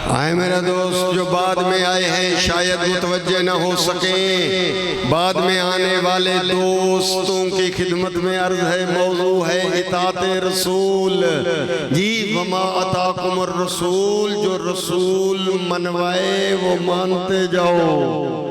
आए मेरा दोस्त, जो बाद में आए हैं शायद मुतवज्जे न हो सकें, बाद में आने वाले दोस्तों की खिदमत में अर्ज है, मौजू है इताते रसूल जी। वमा अताकुमुर रसूल, जो रसूल मनवाए वो मानते जाओ,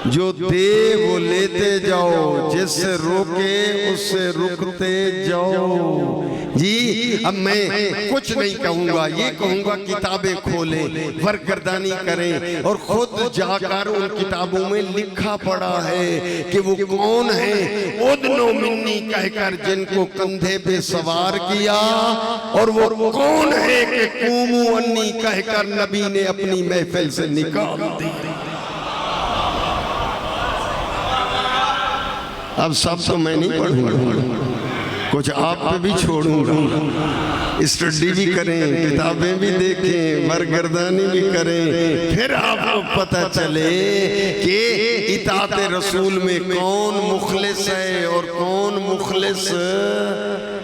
जो दे वो लेते जाओ, जिससे रोके उससे रुकते जाओ जी। अब मैं कुछ नहीं कहूँगा, ये कहूँगा किताबें खोलें, वरगर्दानी करें और खुद जाकर उन किताबों में लिखा पड़ा है कि वो कौन है उदनो मिन्नी कहकर जिनको कंधे पे सवार किया, और वो कौन है कि कूमू अन्नी कहकर नबी ने अपनी महफिल से निकाल दी। अब सब तो मैं नहीं पढ़ूंगा, कुछ आप पे भी छोड़ूंगा, स्टडी भी करें, किताबें भी देखें, वरगर्दानी भी करें, फिर आपको पता चले कि इताते रसूल में कौन मुखलिस है और कौन मुखलिस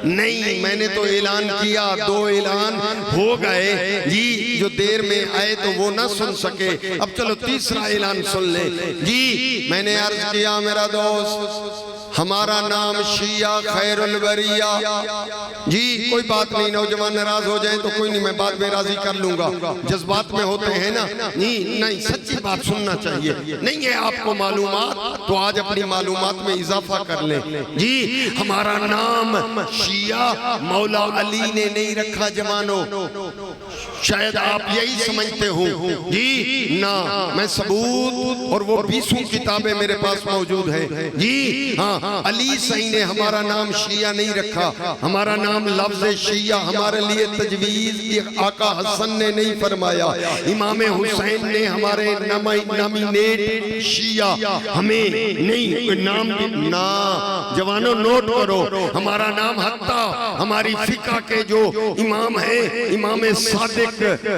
नहीं। मैंने तो ऐलान किया, 2 ऐलान हो गए जी, जो देर में आए तो वो ना सुन सके। अब चलो तीसरा ऐलान सुन ले जी। मैंने अर्ज किया मेरा दोस्त, हमारा नाम शिया खैरुल बरिया जी। कोई बात नहीं, नौजवान नाराज हो जाए तो कोई नहीं, मैं बाद में राजी कर लूंगा, जज्बात में होते हैं ना। नहीं, सच्ची बात सुनना चाहिए। नहीं है आपको मालूमात तो आज अपनी मालूमात में इजाफा कर ले जी। हमारा नाम शिया मौला अली ने नहीं रखा जवानो, शायद आप यही समझते हो जी ना। मैं सबूत और वो 20 किताबें मेरे पास मौजूद है जी। हाँ, अली सही ने हमारा नाम शिया नहीं रखा, हमारा नाम लफ्ज़ शिया हमारे लिए तजवीज़ आका हसन ने नहीं फरमाया, इमाम हुसैन ने हमारे नॉमिनेट शिया हमें नहीं नाम ना। जवानों नोट करो, हमारा नाम हत्ता हमारी फिका के जो इमाम है, इमाम सादिक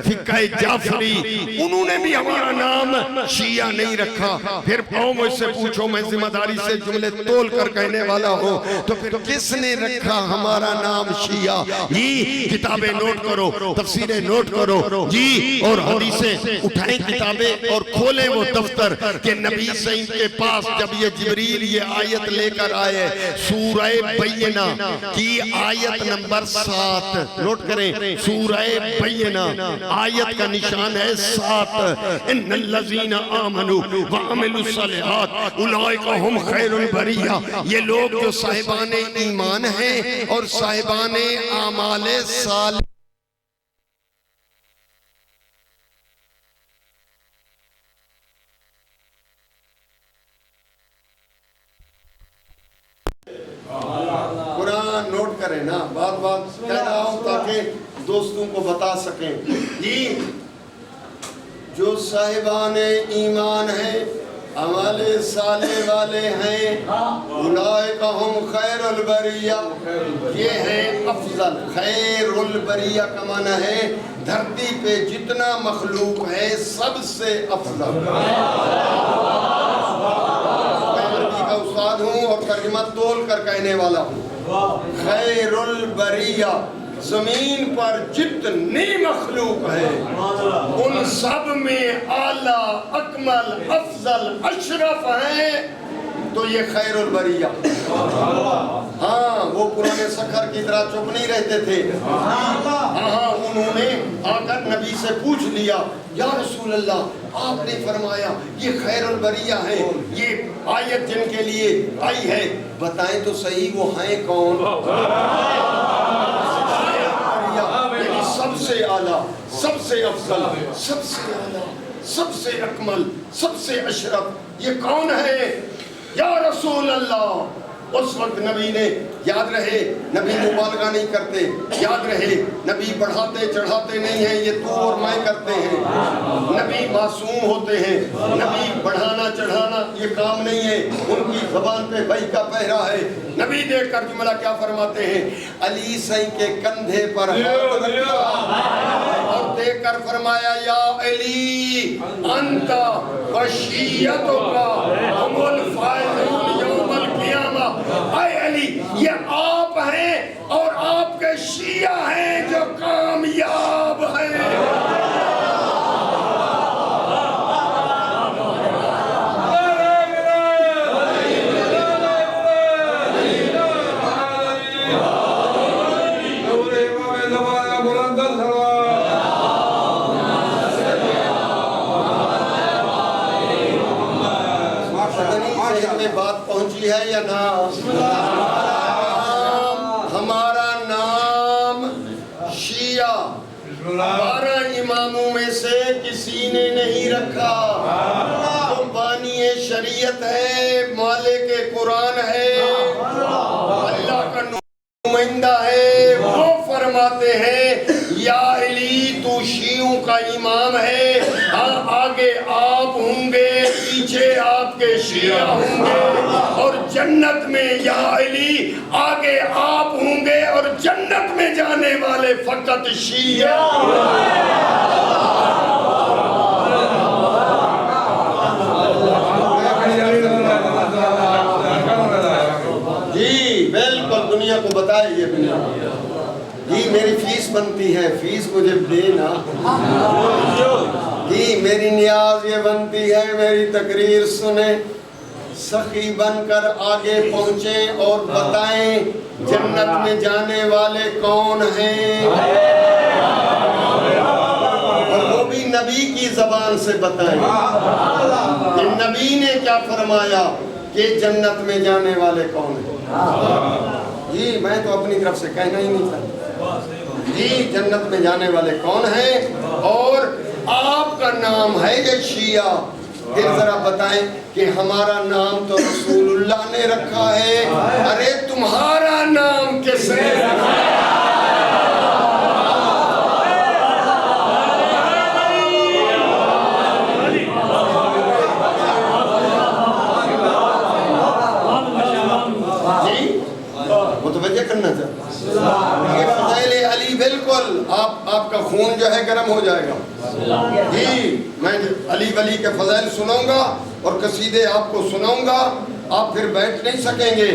फिका जाफरी, उन्होंने भी हमारा नाम शिया नहीं रखा। फिर आओ मुझसे पूछो, मैं जिम्मेदारी से जुमले तोल कर कहने वाला हो, तो फिर किसने रखा हमारा नाम शिया जी। किताबें नोट करो, तफसीरें नोट करो जी, और हदीसें उठाएं किताबें और खोलें वो दफ्तर के नबी सईद के पास जब ये जिब्रील ये आयत लेकर आए, सूरह बय्यना की आयत नंबर 7 नोट करें। सूरह बय्यना आयत का निशान है 7। इन्नल्लज़ीना आमनू व अमिलुस सालिहात उलाइका हुम खैरुल बरिया। ये लोग जो साहिबाने ईमान हैं और साहिबाने आमाले साल। कुरान नोट करें ना, बात कह रहा हूं ताकि दोस्तों को बता सकें जी। जो साहिबाने ईमान है, अमाले साले वाले हैं, उलाइका हुम खैरुल बरिया, ये है अफजल। खैरुल बरिया का माना है धरती पे जितना मखलूक है सबसे अफजल। मैं अरबी का उस्ताद हूँ और तर्जुमा तोल कर कहने वाला हूँ। खैरुल बरिया, जमीन पर जितनी मखलूक है उन सब में आला अकमल अफजल अशरफ है, तो ये खैरुल बरिया। हाँ, वो पुराने सखर की तरह चुप नहीं रहते थे। हाँ, उन्होंने आकर नबी से पूछ लिया, या रसूल अल्लाह आपने फरमाया ये खैरुल बरिया है, ये आयत जिनके लिए आई है, बताएं तो सही वो हैं कौन। सबसे आला, सबसे अफजल, सबसे आला, सबसे अकमल, सबसे अशरफ, ये कौन है या रसूल अल्लाह। उस वक्त नबी ने, याद रहे नबी मुबालगा नहीं करते, याद रहे नबी बढ़ाते चढ़ाते नहीं हैं, ये तू और मैं करते हैं। नबी मासूम होते हैं, नबी बढ़ाना चढ़ाना ये काम नहीं है, उनकी ज़बान पे वही का पहरा है। नबी देखकर जुमला क्या फरमाते हैं, अली सई के कंधे पर हाथ रखा और देखकर फरमाया, या अली अंता वशियतुका हुमुल फाइज़ून यौमल क़ियामा। ऐ अली, ये आप हैं और आपके शिया हैं जो कामयाब हैं। जहन में बात पहुंची है या ना? हमारा नाम शिया 12 इमामों में से किसी ने नहीं रखा। तो बानी शरीयत है, मालिक कुरान है, अल्लाह का नुमाइंदा है। वो फरमाते हैं या अली तू शियों का इमाम है। हाँ, आगे आप होंगे, पीछे आपके शिया होंगे, और जन्नत में या अली आगे आप होंगे और जन्नत में जाने वाले फकत शिया। जी बिल्कुल, दुनिया को बताइए जी मेरी फीस बनती है, फीस मुझे देना जी। मेरी नियाज ये बनती है, मेरी तकरीर सुने, सखी बनकर आगे पहुंचे और बताएं जन्नत में जाने वाले कौन हैं, और वो भी नबी की जबान से बताएं कि नबी ने क्या फरमाया कि जन्नत में जाने वाले कौन हैं। जी मैं तो अपनी तरफ से कहना ही नहीं चाहता जी, जन्नत में जाने वाले कौन हैं। और आपका नाम है ये शिया, फिर जरा बताएं कि हमारा नाम तो रसूलुल्लाह ने रखा है। अरे तुम्हारा नाम किसने रखा है? मुतवज्जे करना चाहिए अली। बिल्कुल आपका खून जो है गर्म हो जाएगा जी। मैं अली वली के फज़ाइल सुनाऊंगा और कसीदे आपको सुनाऊंगा, आप फिर बैठ नहीं सकेंगे।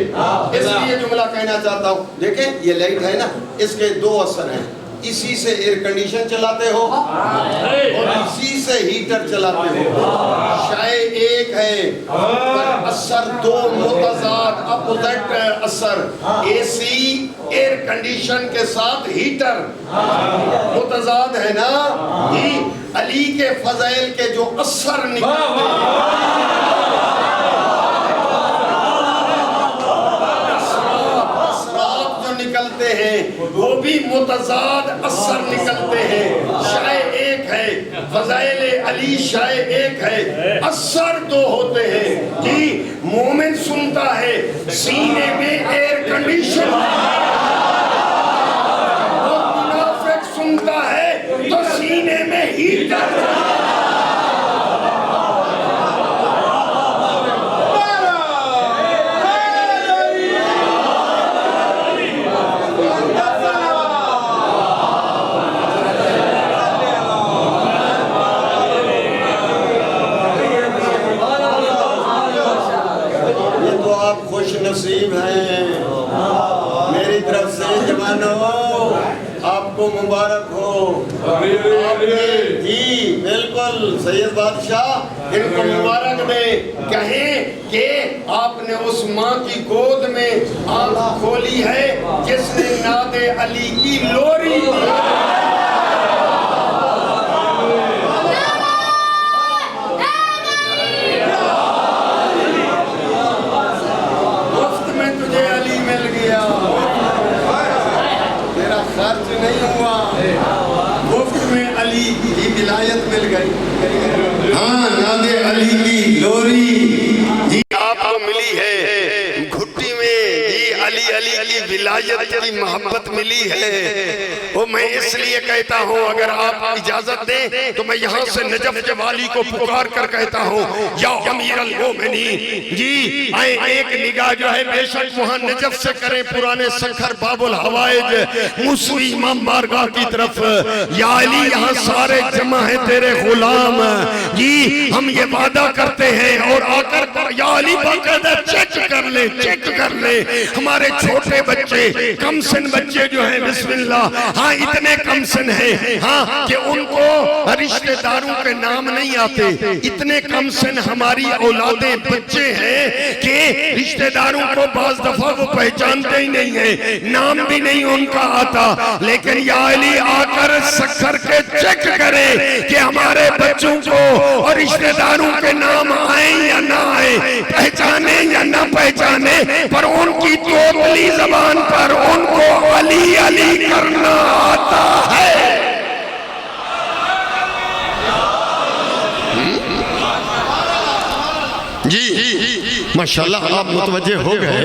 इसलिए जुमला कहना चाहता हूँ, देखें ये लाइट है ना, इसके 2 असर हैं। इसी से एयर कंडीशन चलाते हो और इसी से हीटर चलाते हो। शायद एक है पर असर 2 मुतज़ाद अपोजिट असर। एसी एयर कंडीशन के साथ हीटर मुतज़ाद है ना जी। अली के फज़ाइल के जो असर निकलते हैं, निकलते हैं, वो भी मुतज़ाद असर निकलते हैं। शायद एक है फज़ाइल अली, शायद एक है, असर 2 होते हैं जी। मोमिन सुनता है सीने में एयर कंडीशन, और मुनाफिक सुनता है तो सीने में हीटर। नसीब है मेरी तरफ से जवानों, आपको मुबारक हो। जी बिल्कुल सैयद बादशाह इनको मुबारक दे, कहें कि आपने उस माँ की गोद में आँख खोली है जिसने नादे अली की लोरी दी। खर्च नहीं हुआ, मुफ्त में अली की विलायत मिल गई। हाँ, नादे अली की लोरी जी आपको मिली है, घुट्टी में जी अली अली की विलायत की मोहब्बत मिली है। वो मैं इसलिए कहता हूँ, अगर आप इजाजत दें तो मैं यहाँ से नजफ के वाली को पुकार कर कहता हूँ, या अमीर अल मोमिनीन जी आए एक निगाह जो है बेशक वहाँ नजफ से करें, पुराने सखर बाबुल हवाइज मुसवी इमाम बारगाह की तरफ। या अली यहाँ सारे जमा है तेरे गुलाम जी, हम ये वादा करते हैं और आकर या अली बाकायदा चेक कर ले हमारे छोटे बच्चे कमसिन बच्चे जो हैं बिस्मिल्लाह, हाँ इतने कमसिन हैं हाँ कि उनको रिश्तेदारों के नाम नहीं आते, इतने कमसिन हमारी औलादे बच्चे हैं कि रिश्तेदारों को बाज दफा वो पहचानते ही नहीं है, नाम भी नहीं उनका आता। लेकिन या अली आकर सखर के चेक करे कि हमारे बच्चों को और रिश्तेदारों के नाम आए या ना आए, पहचाने पहचाने, पर उनकी तोतली जबान पर उनको अली अली करना आता है। जी माशाल्लाह, आप मुतवज्जे हो गए।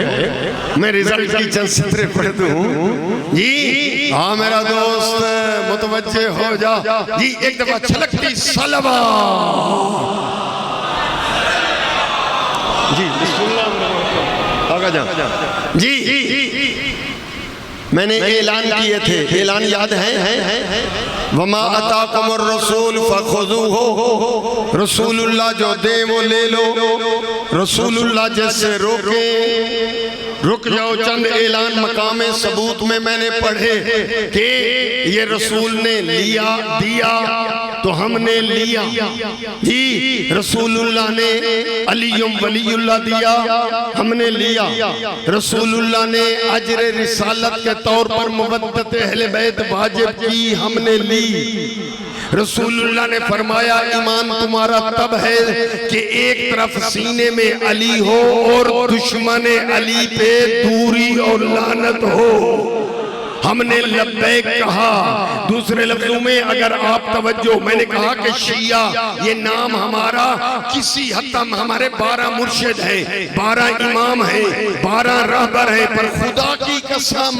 मैं रिजल्ट की चंद सतरें पढ़ दूं जी। हाँ मेरा दोस्त मुतवज्जे हो जा जी। एक दफा छलकती सलवा जी, आगा जा जी। मैंने ऐलान किए थे, ऐलान याद है? वमा अताकुमुर रसूल फखुज़ूहु, रसूलुल्लाह जो दे वो ले लो। रसूलुल्लाह जैसे रोके रुक जाओ। चंद ऐलान मकामे सबूत में मैंने पढ़े कि ये रसूल ने लिया दिया तो हमने लिया जी। रसूलुल्लाह ने अलीयुम वलीयुल्लाह दिया, हमने लिया। रसूलुल्लाह ने अजर रिसालत के तौर पर मुवद्दत अहले बैत वाजिब की, हमने ली। रसूलुल्लाह ने फरमाया ईमान तुम्हारा तब है कि एक तरफ सीने में अली हो और दुश्मन अली पे दूरी और लानत हो। हमने लब्बैक कहा। दूसरे लफ्जों में अगर आप तवज्जो, मैंने कहा कि शिया ये नाम हमारा किसी हद तक हमारे 12 मुर्शिद है, 12 इमाम है, 12 रहबर है, पर खुदा की कसम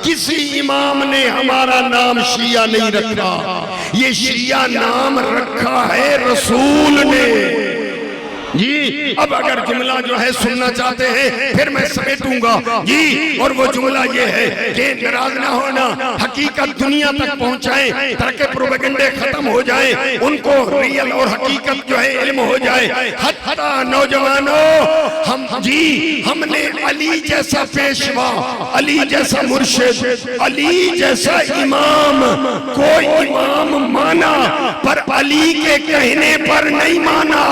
किसी इमाम ने हमारा नाम शिया नहीं रखा। ये शिया नाम रखा है रसूल ने जी। अब अगर जुमला जो है सुनना चाहते हैं फिर मैं समेटूंगा जी। और वो जुमला ये है कि नाराज ना होना, हकीकत दुनिया तक पहुंचाएं ताकि प्रोपेगेंडे खत्म हो जाएं, उनको रियल और हकीकत जो है इल्म हो जाए। हत्ता नौजवानों, हम जी हमने अली जैसा पेशवा, अली जैसा मुर्शिद, अली जैसा इमाम, कोई इमाम माना पर अली के कहने पर नहीं माना।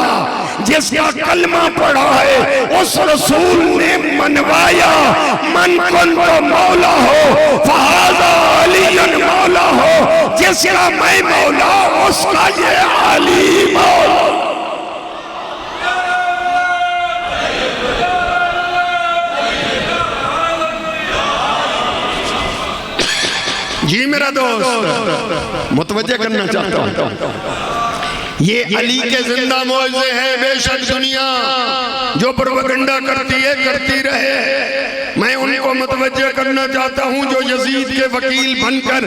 जिसका कलमा पढ़ा है उस रसूल ने मनवाया, मन कुन तो मौला हो फहाजा अलीयुन मौला हो। जिसका मैं मौला उसका ये अली मौला। जी मेरा दोस्त मुतवज्जे करना चाहता हूँ, ये अली के जिंदा मौजे हैं। बेशक दुनिया जो प्रोपेगेंडा करती है करती रहे, मैं उनको मुतवज्जे करना चाहता हूं जो यजीद के वकील बनकर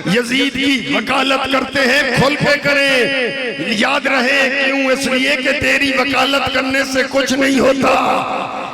यजीद की वकालत करते हैं, खुल के करें। याद रहे क्यों? इसलिए कि तेरी वकालत करने से कुछ नहीं होता।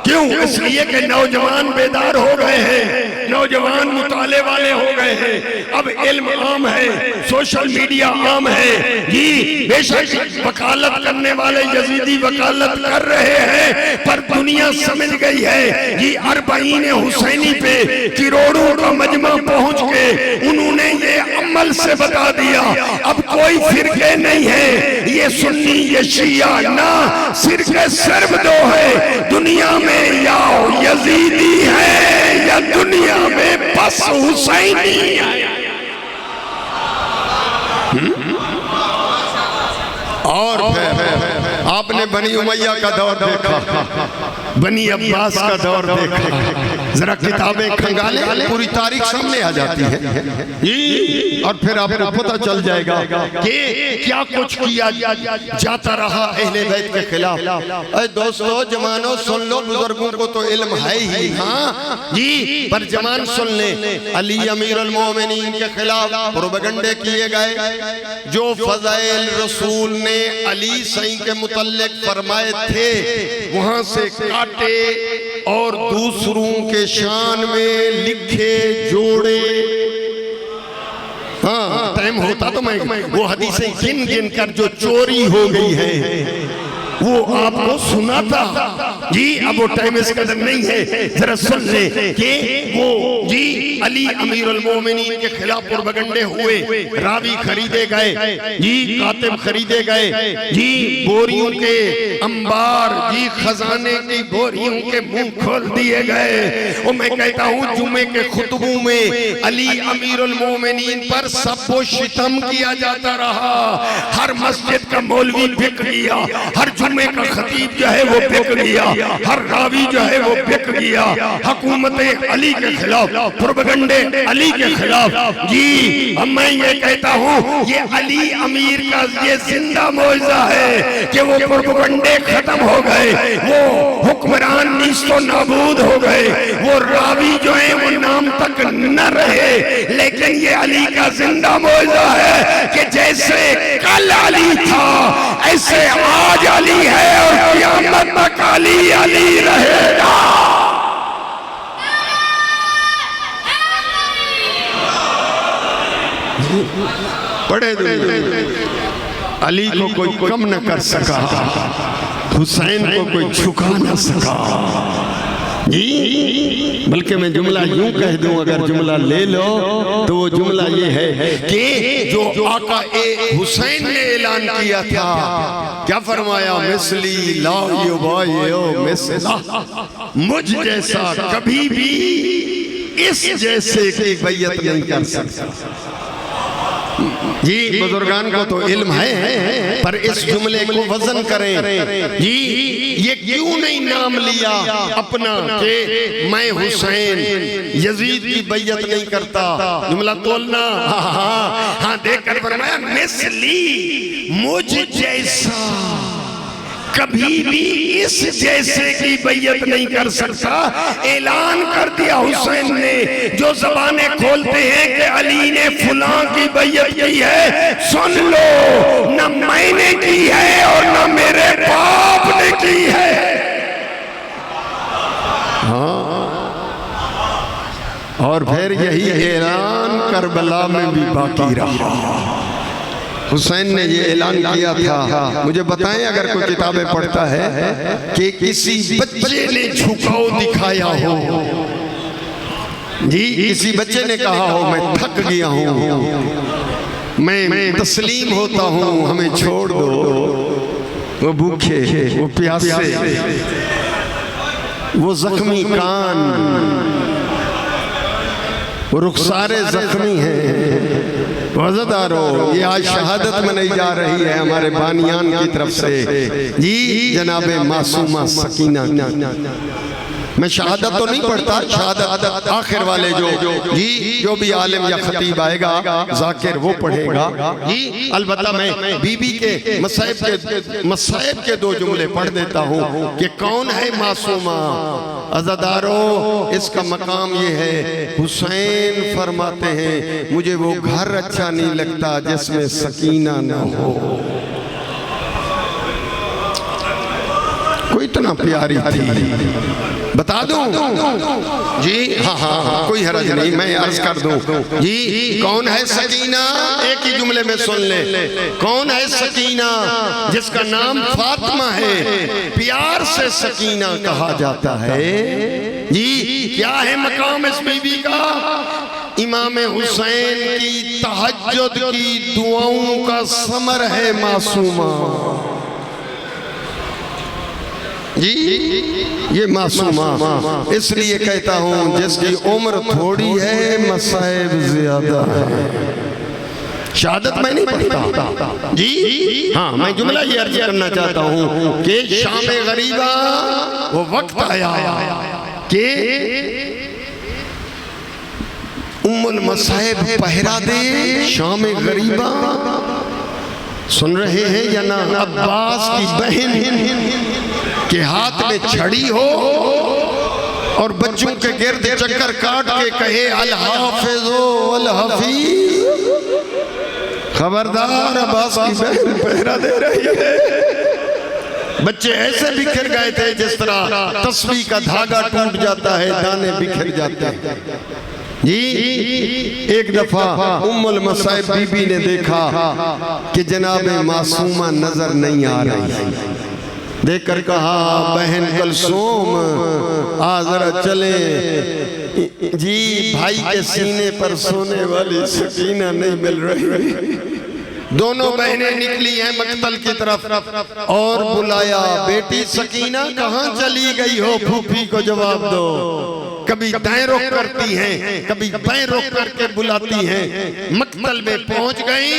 क्यों? इसलिए कि नौजवान बेदार हो गए हैं, नौजवान मुताले वाले हो गए हैं। अब इल्म आम है, सोशल मीडिया आम है जी। बेशक वकालत करने वाले यजीदी वकालत कर रहे हैं, पर दुनिया समझ गई है कि अरबईन हुसैनी पे करोड़ों का मजमा पहुंच के उन्होंने ये अमल से बता दिया। अब कोई फिरके नहीं है, ये सुन्नी ये शिया ना, फिरके सिर्फ दो है दुनिया में, या यजीदी है या दुनिया में बस हुसैनी है। और आपने बनी उमैया का दौर देखा, बनी अब्बास का दौर देखा, जरा किताबें खंगालें पूरी तारीख सामने आ जाती है और फिर आपको पता चल जाएगा कि क्या कुछ किया जाता रहा अहले बैत के खिलाफ। अरे दोस्तों जवानों सुन लो, बुजुर्गों को तो इल्म है ही हाँ जी, पर जवान सुन ले। अली अमीरुल मोमिनीन के खिलाफ प्रोपेगेंडे किए गए। जो फज़ाइल रसूल ने अली सही के मुतल्लिक फरमाए थे वहां से काटे और दूसरों के शान में लिखे जोड़े। हाँ टाइम होता तो मैं वो हदीसें गिन गिन कर जो चोरी हो गई है वो आपको सुनाता जी। अब वो टाइम इस कदर नहीं है, जरा सुन ले कि वो जी अली अमीरुल मोमिनीन के खिलाफ प्रोपेगेंडे हुए, रावी खरीदे गए जी, कातिब खरीदे गए जी, बोरियों के अंबार जी, खजाने की बोरियों के मुंह खोल दिए गए। और मैं कहता हूँ जुमे के खुतबों में अली अमीरुल मोमिनीन पर सबको शितम किया जाता रहा। हर मस्जिद का मौलवी बिक गया, हर जुम्मे का खतीब जो है वो बिक गया, हर रावी जो है वो बिक गया, हुकूमत अली के खिलाफ, प्रोपेगेंडे अली के खिलाफ। जी अब मैं ये कहता हूँ ये अली अमीर का ये जिंदा मौजज़ा है कि वो प्रोपेगेंडे खत्म हो गए, वो हुक्मरान नीस्तो नाबूद हो गए, वो रावी जो है वो नाम तक न रहे, लेकिन ये अली का जिंदा मौजज़ा है कि जैसे कल अली था ऐसे आज अली है और क़यामत तक अली अली रहेगा। बड़े अली को कोई कम न कर सका, हुसैन को कोई झुका न सका। जी बल्कि मैं जुमला यूं कह दूं, अगर जुमला ले लो तो वो जुमला ये है कि जो आका ए हुसैन ने ऐलान किया था, क्या फरमाया, मिसली ला युबायो मिसला, मुझ जैसा कभी भी इस जैसे की बैयत नहीं कर सकता। जी बुजुर्गान को तो इल्म है, पर इस जुमले को वजन करें। जी ये क्यों नहीं नाम लिया अपना कि मैं हुसैन यजीद की बैयत नहीं करता, जुमला तोलना। हाँ देख कर फरमाया मिसली, मुझ जैसा कभी भी इस जैसे की बैयत नहीं कर सकता। ऐलान कर दिया हुसैन ने, जो ज़बानें खोलते हैं कि अली ने फुलां की बैयत की है, सुन लो न मैंने की है और न मेरे बाप ने की है। हाँ और फिर यही ऐलान करबला में भी बाकी रहा। हुसैन ने ये ऐलान किया था, मुझे बताएं अगर कोई किताबें पढ़ता है कि किसी बच्चे ने झुकाव दिखाया हो, जी किसी बच्चे ने कहा हो मैं थक गया हूँ, मैं तस्लीम होता हूँ, हमें छोड़ दो, वो भूखे, वो प्यासे, वो जख्मी कान, वो रुखसारे जख्मी हैं। वज़दारो ये आज शहादत में नहीं जा रही है हमारे बानियान की तरफ से। जी जनाबे मासूमा सकीना, मैं शहादत तो नहीं पढ़ता, शहादत आखिर वाले जो भी आलिम या खतीब आएगा जाकिर वो पढ़ेगा। जी अलबत्ता मैं बीबी के मसाइब के दो जुमले पढ़ देता हूँ कि कौन है मासूमा। अज़ादारो इसका मकाम ये है, हुसैन फरमाते हैं मुझे वो घर अच्छा नहीं लगता जिसमें सकीना न हो। कोई इतना प्यारी थी, बता दूं? जी हाँ हाँ हाँ कोई हरज नहीं, मैं अर्ज कर दूं। जी कौन है सकीना, एक ही जुमले में सुन ले, कौन है सकीना जिसका नाम फातिमा है, प्यार से सकीना कहा जाता है। जी क्या है मकाम इस बीबी का, इमाम हुसैन की तहज्जुद की दुआओं का समर है मासूमा। जी ये मासूमा इसलिए कहता हूँ जिसकी उम्र थोड़ी है मसाइब ज्यादा है। शहादत मैं नहीं पढ़ता। जी हाँ मैं जुमला ये अर्ज करना चाहता हूँ कि शाम गरीबा वो वक्त आया कि उम्मुल मसाइब पहरा दे शाम गरीबा। सुन रहे हैं या ना? अब्बास की बहन के हाथ में छड़ी हो और बच्चों के गिर्द चक्कर काट के कहे अल हाफिज़ो अल हफीज़। खबरदार अब्बास की बहन पहरा दे रही है। बच्चे ऐसे बिखर गए थे जिस तरह तस्बीह का धागा टूट जाता है, दाने बिखर जाते हैं। जी एक दफा उम्मुल मसाइब बीबी ने देखा कि जनाब मासूमा नजर नहीं आ रही, देखकर कहा बहन कुलसूम आ जरा चले। जी भाई के सीने पर सोने वाली सकीना नहीं मिल रही। दोनों बहनें निकली हैं मक्तल की तरफ और बुलाया, बेटी सकीना कहाँ चली गई हो, फूफी को जवाब दो। कभी दाएं रुख करती हैं, कभी बाएं रुख करके बुलाती हैं। मक्तल में पहुंच गई,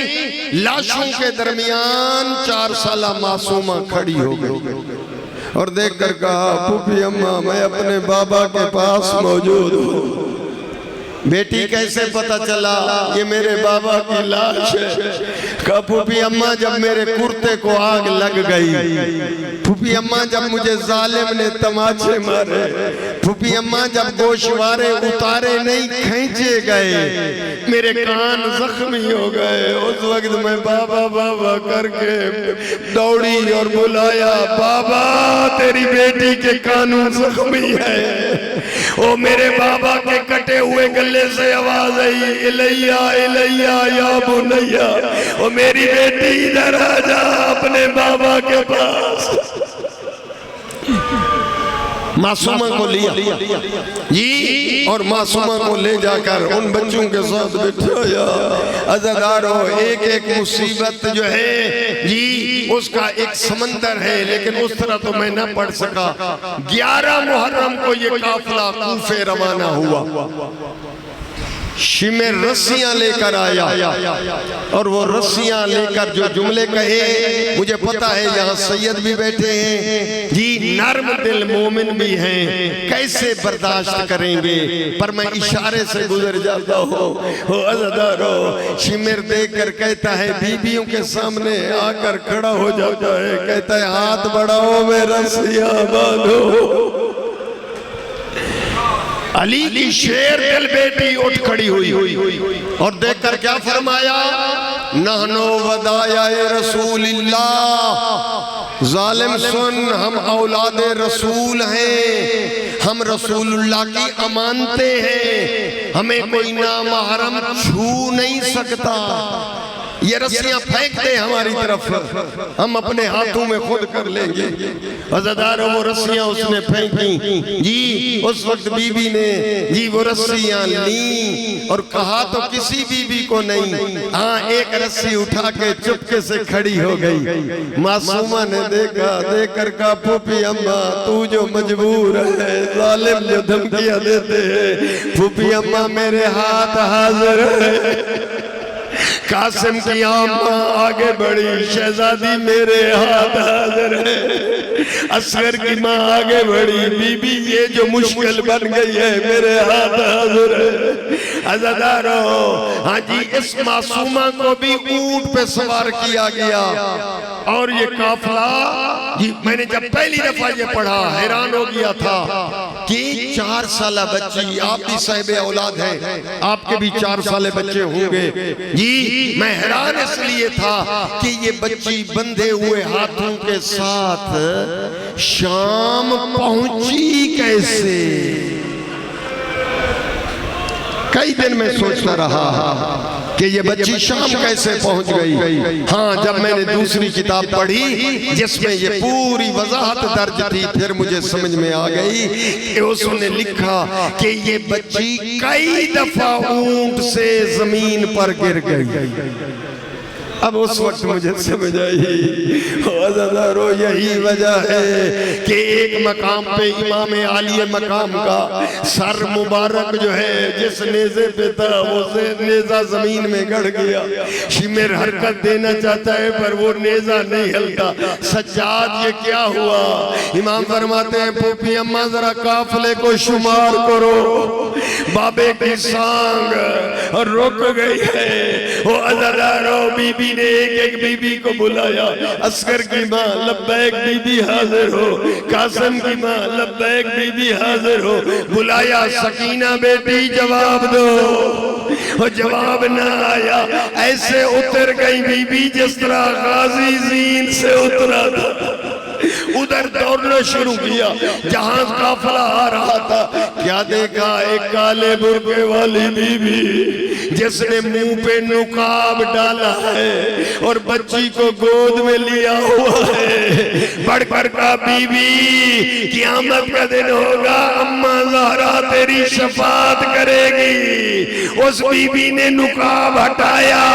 लाशों के दरमियान 4 साल मासूमा खड़ी हो गई और देखकर कहा, फूफी अम्मा मैं अपने बाबा के पास मौजूद हूँ। बेटी कैसे पता चला? ये मेरे बाबा की लाश है। कहा, फूफी अम्मा जब मेरे कुर्ते को आग लग गई, फूफी अम्मा जब मुझे जालिम ने तमाचे मारे, फूफी अम्मा जब गोशवारे उतारे नहीं खींचे गए, मेरे कान जख्मी हो गए। उस वक्त मैं बाबा बाबा करके दौड़ी और बुलाया, बाबा तेरी बेटी के कानून जख्मी है। ओ मेरे बाबा के कटे हुए गले से आवाज आई, इलैया इलैया या बुनैया, ओ मेरी बेटी इधर आ जा अपने बाबा के पास। मासूमा को लिया जी और मासूमा को ले जाकर उन बच्चों के साथ बिठाया। अज़ादारो, एक एक मुसीबत जो है जी उसका एक समंदर है, लेकिन उस तरह तो मैं न पढ़ सका। 11 मुहर्रम को ये काफिला कूफे रवाना हुआ। शिमेर रस्सियां लेकर आया और वो रस्सियां लेकर जो जुमले कहे, मुझे पता है यहाँ सैयद भी बैठे हैं जी, नर्म दिल मोमिन भी हैं, कैसे बर्दाश्त करेंगे, पर मैं इशारे से गुजर जाता हूँ। अज़ादारो, शिमेर देखकर कहता है, बीबियों के सामने आकर खड़ा हो जाता है, कहता है हाथ बढ़ाओ मैं रस्सियां बांधो। अली की शेर दिल बेटी उठ खड़ी हुई और देखकर क्या फरमाया, नहनो वदाया रसूलिल्लाह, जालिम सुन, हम औलादे रसूल हैं, हम रसूलुल्लाह की अमानते हैं, हमें कोई नामहरम छू नहीं सकता। ये रस्सियां फेंक दे हमारी तरफ, हम अपने हाथों में खुद कर लेंगे। अज़ादारों, वो रस्सियां उसने फेंकी जी। उस वक्त बीबी ने जी वो रस्सियां ली और कहा तो किसी बीबी को नहीं, हाँ एक रस्सी उठा के चुपके से खड़ी हो गई। मासूमा ने देखा, देखकर कहा, फूफी अम्मा तू जो मजबूर है, जालिम जो धमकियां देते हैं, फूफी अम्मा मेरे हाथ हाजिर है। कासिम की अम्मा आगे बढ़ी, शहजादी मेरे हाथ हाजिर है। असगर की माँ आगे बढ़ी, बीबी ये जो मुश्किल बन गई है मेरे हाथ हाजिर है। अज़ादारो, हाँ जी, इस मासूमा को भी ऊंट पे सवार किया गया और ये काफिला जी, मैंने जब पहली दफा ये पढ़ा हैरान हो गया था कि 4 साल बच्ची, आप भी साहिबे औलाद हैं, आपके भी 4 साल बच्चे होंगे जी। मैं हैरान इसलिए था कि ये बच्ची बंधे हुए हाथों के साथ शाम पहुंची कैसे। कई दिन में सोचता रहा कि ये बच्ची शाम कैसे पहुंच गई। हाँ, जब मैंने दूसरी किताब पढ़ी जिसमें ये पूरी वजाहत दर्ज थी, फिर मुझे समझ में आ गई कि उसने लिखा कि ये बच्ची कई दफा ऊंट से जमीन पर गिर गई। अब उस वक्त मुझे समझ आई, यही वजह है कि एक मकाम पे इमाम आलिया मकाम का सर मुबारक जो है जिस नेज़े पे था वो नेज़ा जमीन में गड़ गया। शिमेर हरकत देना चाहता है पर वो नेज़ा नहीं हिलता। सज्जाद ये क्या हुआ? इमाम फरमाते हैं, फूफी अम्मा जरा काफिले को शुमार करो, बाबे की सांग रुक गई है। वो अज़ादारो, बीबी ने एक एक बीबी को बुलाया। असगर की माँ लब्बैक बीबी हाजिर हो, कासिम की माँ लब्बैक बीबी हाजिर हो। बुलाया, सकीना बेटी जवाब दो, वो जवाब ना आया। ऐसे उतर गई बीबी जिस तरह गाजी जीन से उतरा था। उधर दौड़ना शुरू किया जहां काफिला आ रहा था। क्या देखा? एक काले बुर्के वाली बीबी जिसने मुंह पे नुकाब डाला है और बच्ची को गोद में लिया हुआ है। बढ़कर का बीबी, क़यामत का दिन होगा, अम्मा ज़हरा तेरी शफाअत करेगी। उस बीबी ने नुकाब हटाया,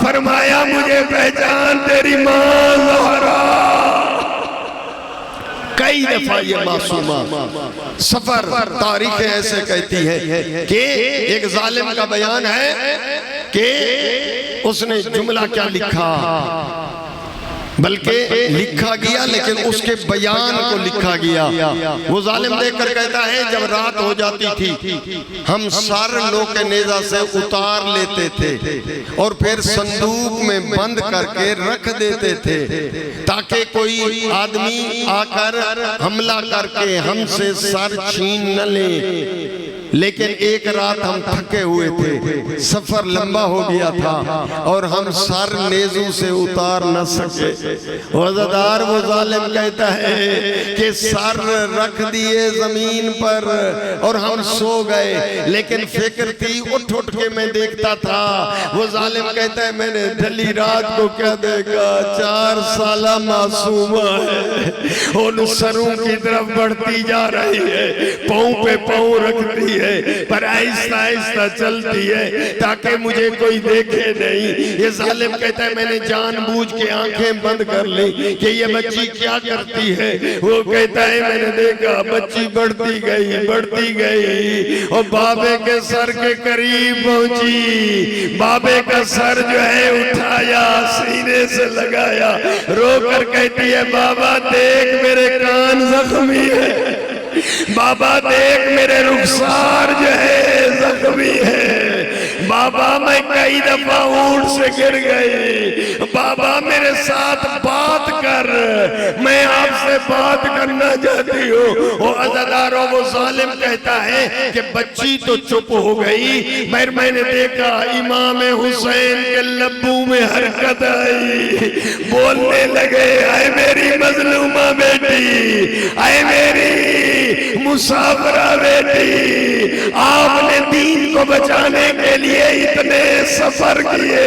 फरमाया मुझे पहचान तेरी माँ ज़हरा। कई दफा ये मासूमा सफर तारीखें ऐसे कहती है कि एक जालिम का बयान है कि उसने जुमला क्या लिखा, बल्कि लिखा गया लेकिन उसके बयान को लिखा गया। वो जालिम देखकर कहता है जब रात हो जाती थी हम सारे लोग के नेजा से उतार लेते थे और फिर संदूक में बंद करके रख देते थे ताकि कोई आदमी आकर हमला करके हमसे सर छीन न ले। लेकिन एक रात हम थके हुए थे, सफर लंबा हो गया था और हम सर नेजों से उतार न सके। वज़ादार वो जालिम कहता है कि सर रख दिए जमीन पर और हम सो गए, लेकिन फिक्र थी उठ उठ के मैं देखता था। वो जालिम कहता है मैंने ढली रात को क्या देखा, 4 साला मासूमा है उन सरों की तरफ बढ़ती जा रही है, पाँव पे पाँव रखती है पर आहिस्ता आहिस्ता चलती है ताकि मुझे कोई देखे नहीं। ये जालिम कहता है मैंने जानबूझ के आंखें बंद कर ली कि ये बच्ची क्या करती है। वो कहता है मैंने देखा बच्ची बढ़ती गई और बाबे के सर के करीब पहुंची। बाबे का सर जो है उठाया, सीने से लगाया, रोकर कहती है बाबा देख मेरे कान जख्मी है, बाबा देख मेरे रुखसार जो है जख्मी है, बाबा मैं कई दफा ऊंट से गिर गई, बाबा मेरे साथ बात कर, मैं आपसे बात करना चाहती हूँ। वो अज़ादारों वो जालिम कहता है कि बच्ची तो चुप हो गई, मगर मैंने देखा इमाम हुसैन के लब्बू में हरकत आई, बोलने लगे आए मेरी मजलूमा बेटी, आए मेरी मुसाफिरा बेटी, आपने दीन को बचाने के लिए इतने सफर किए।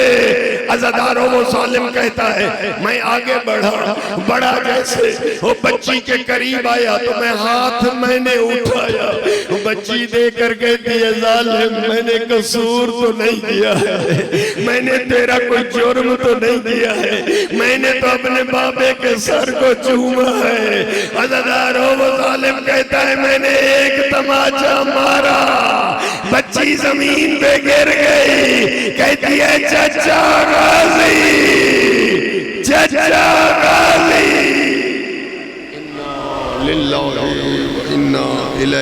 अज़ादारों वो जालिम कहता है मैं आगे बढ़ा जैसे वो बच्ची के करीब आया तो मैं हाथ मैंने उठाया, वो बच्ची देकर कहती है जालिम मैंने कसूर तो नहीं किया है, मैंने तेरा कोई जुर्म तो नहीं किया है, मैंने तो अपने बाबे के सर को चूमा है। अज़ादारों वो जालिम कहता है मैंने एक तमाचा मारा, बच्ची जमीन पे गिर गई, कहती है चचा गाजी, चचा गाजी। इन्ना लिल्लाहि व इन्ना इलैहि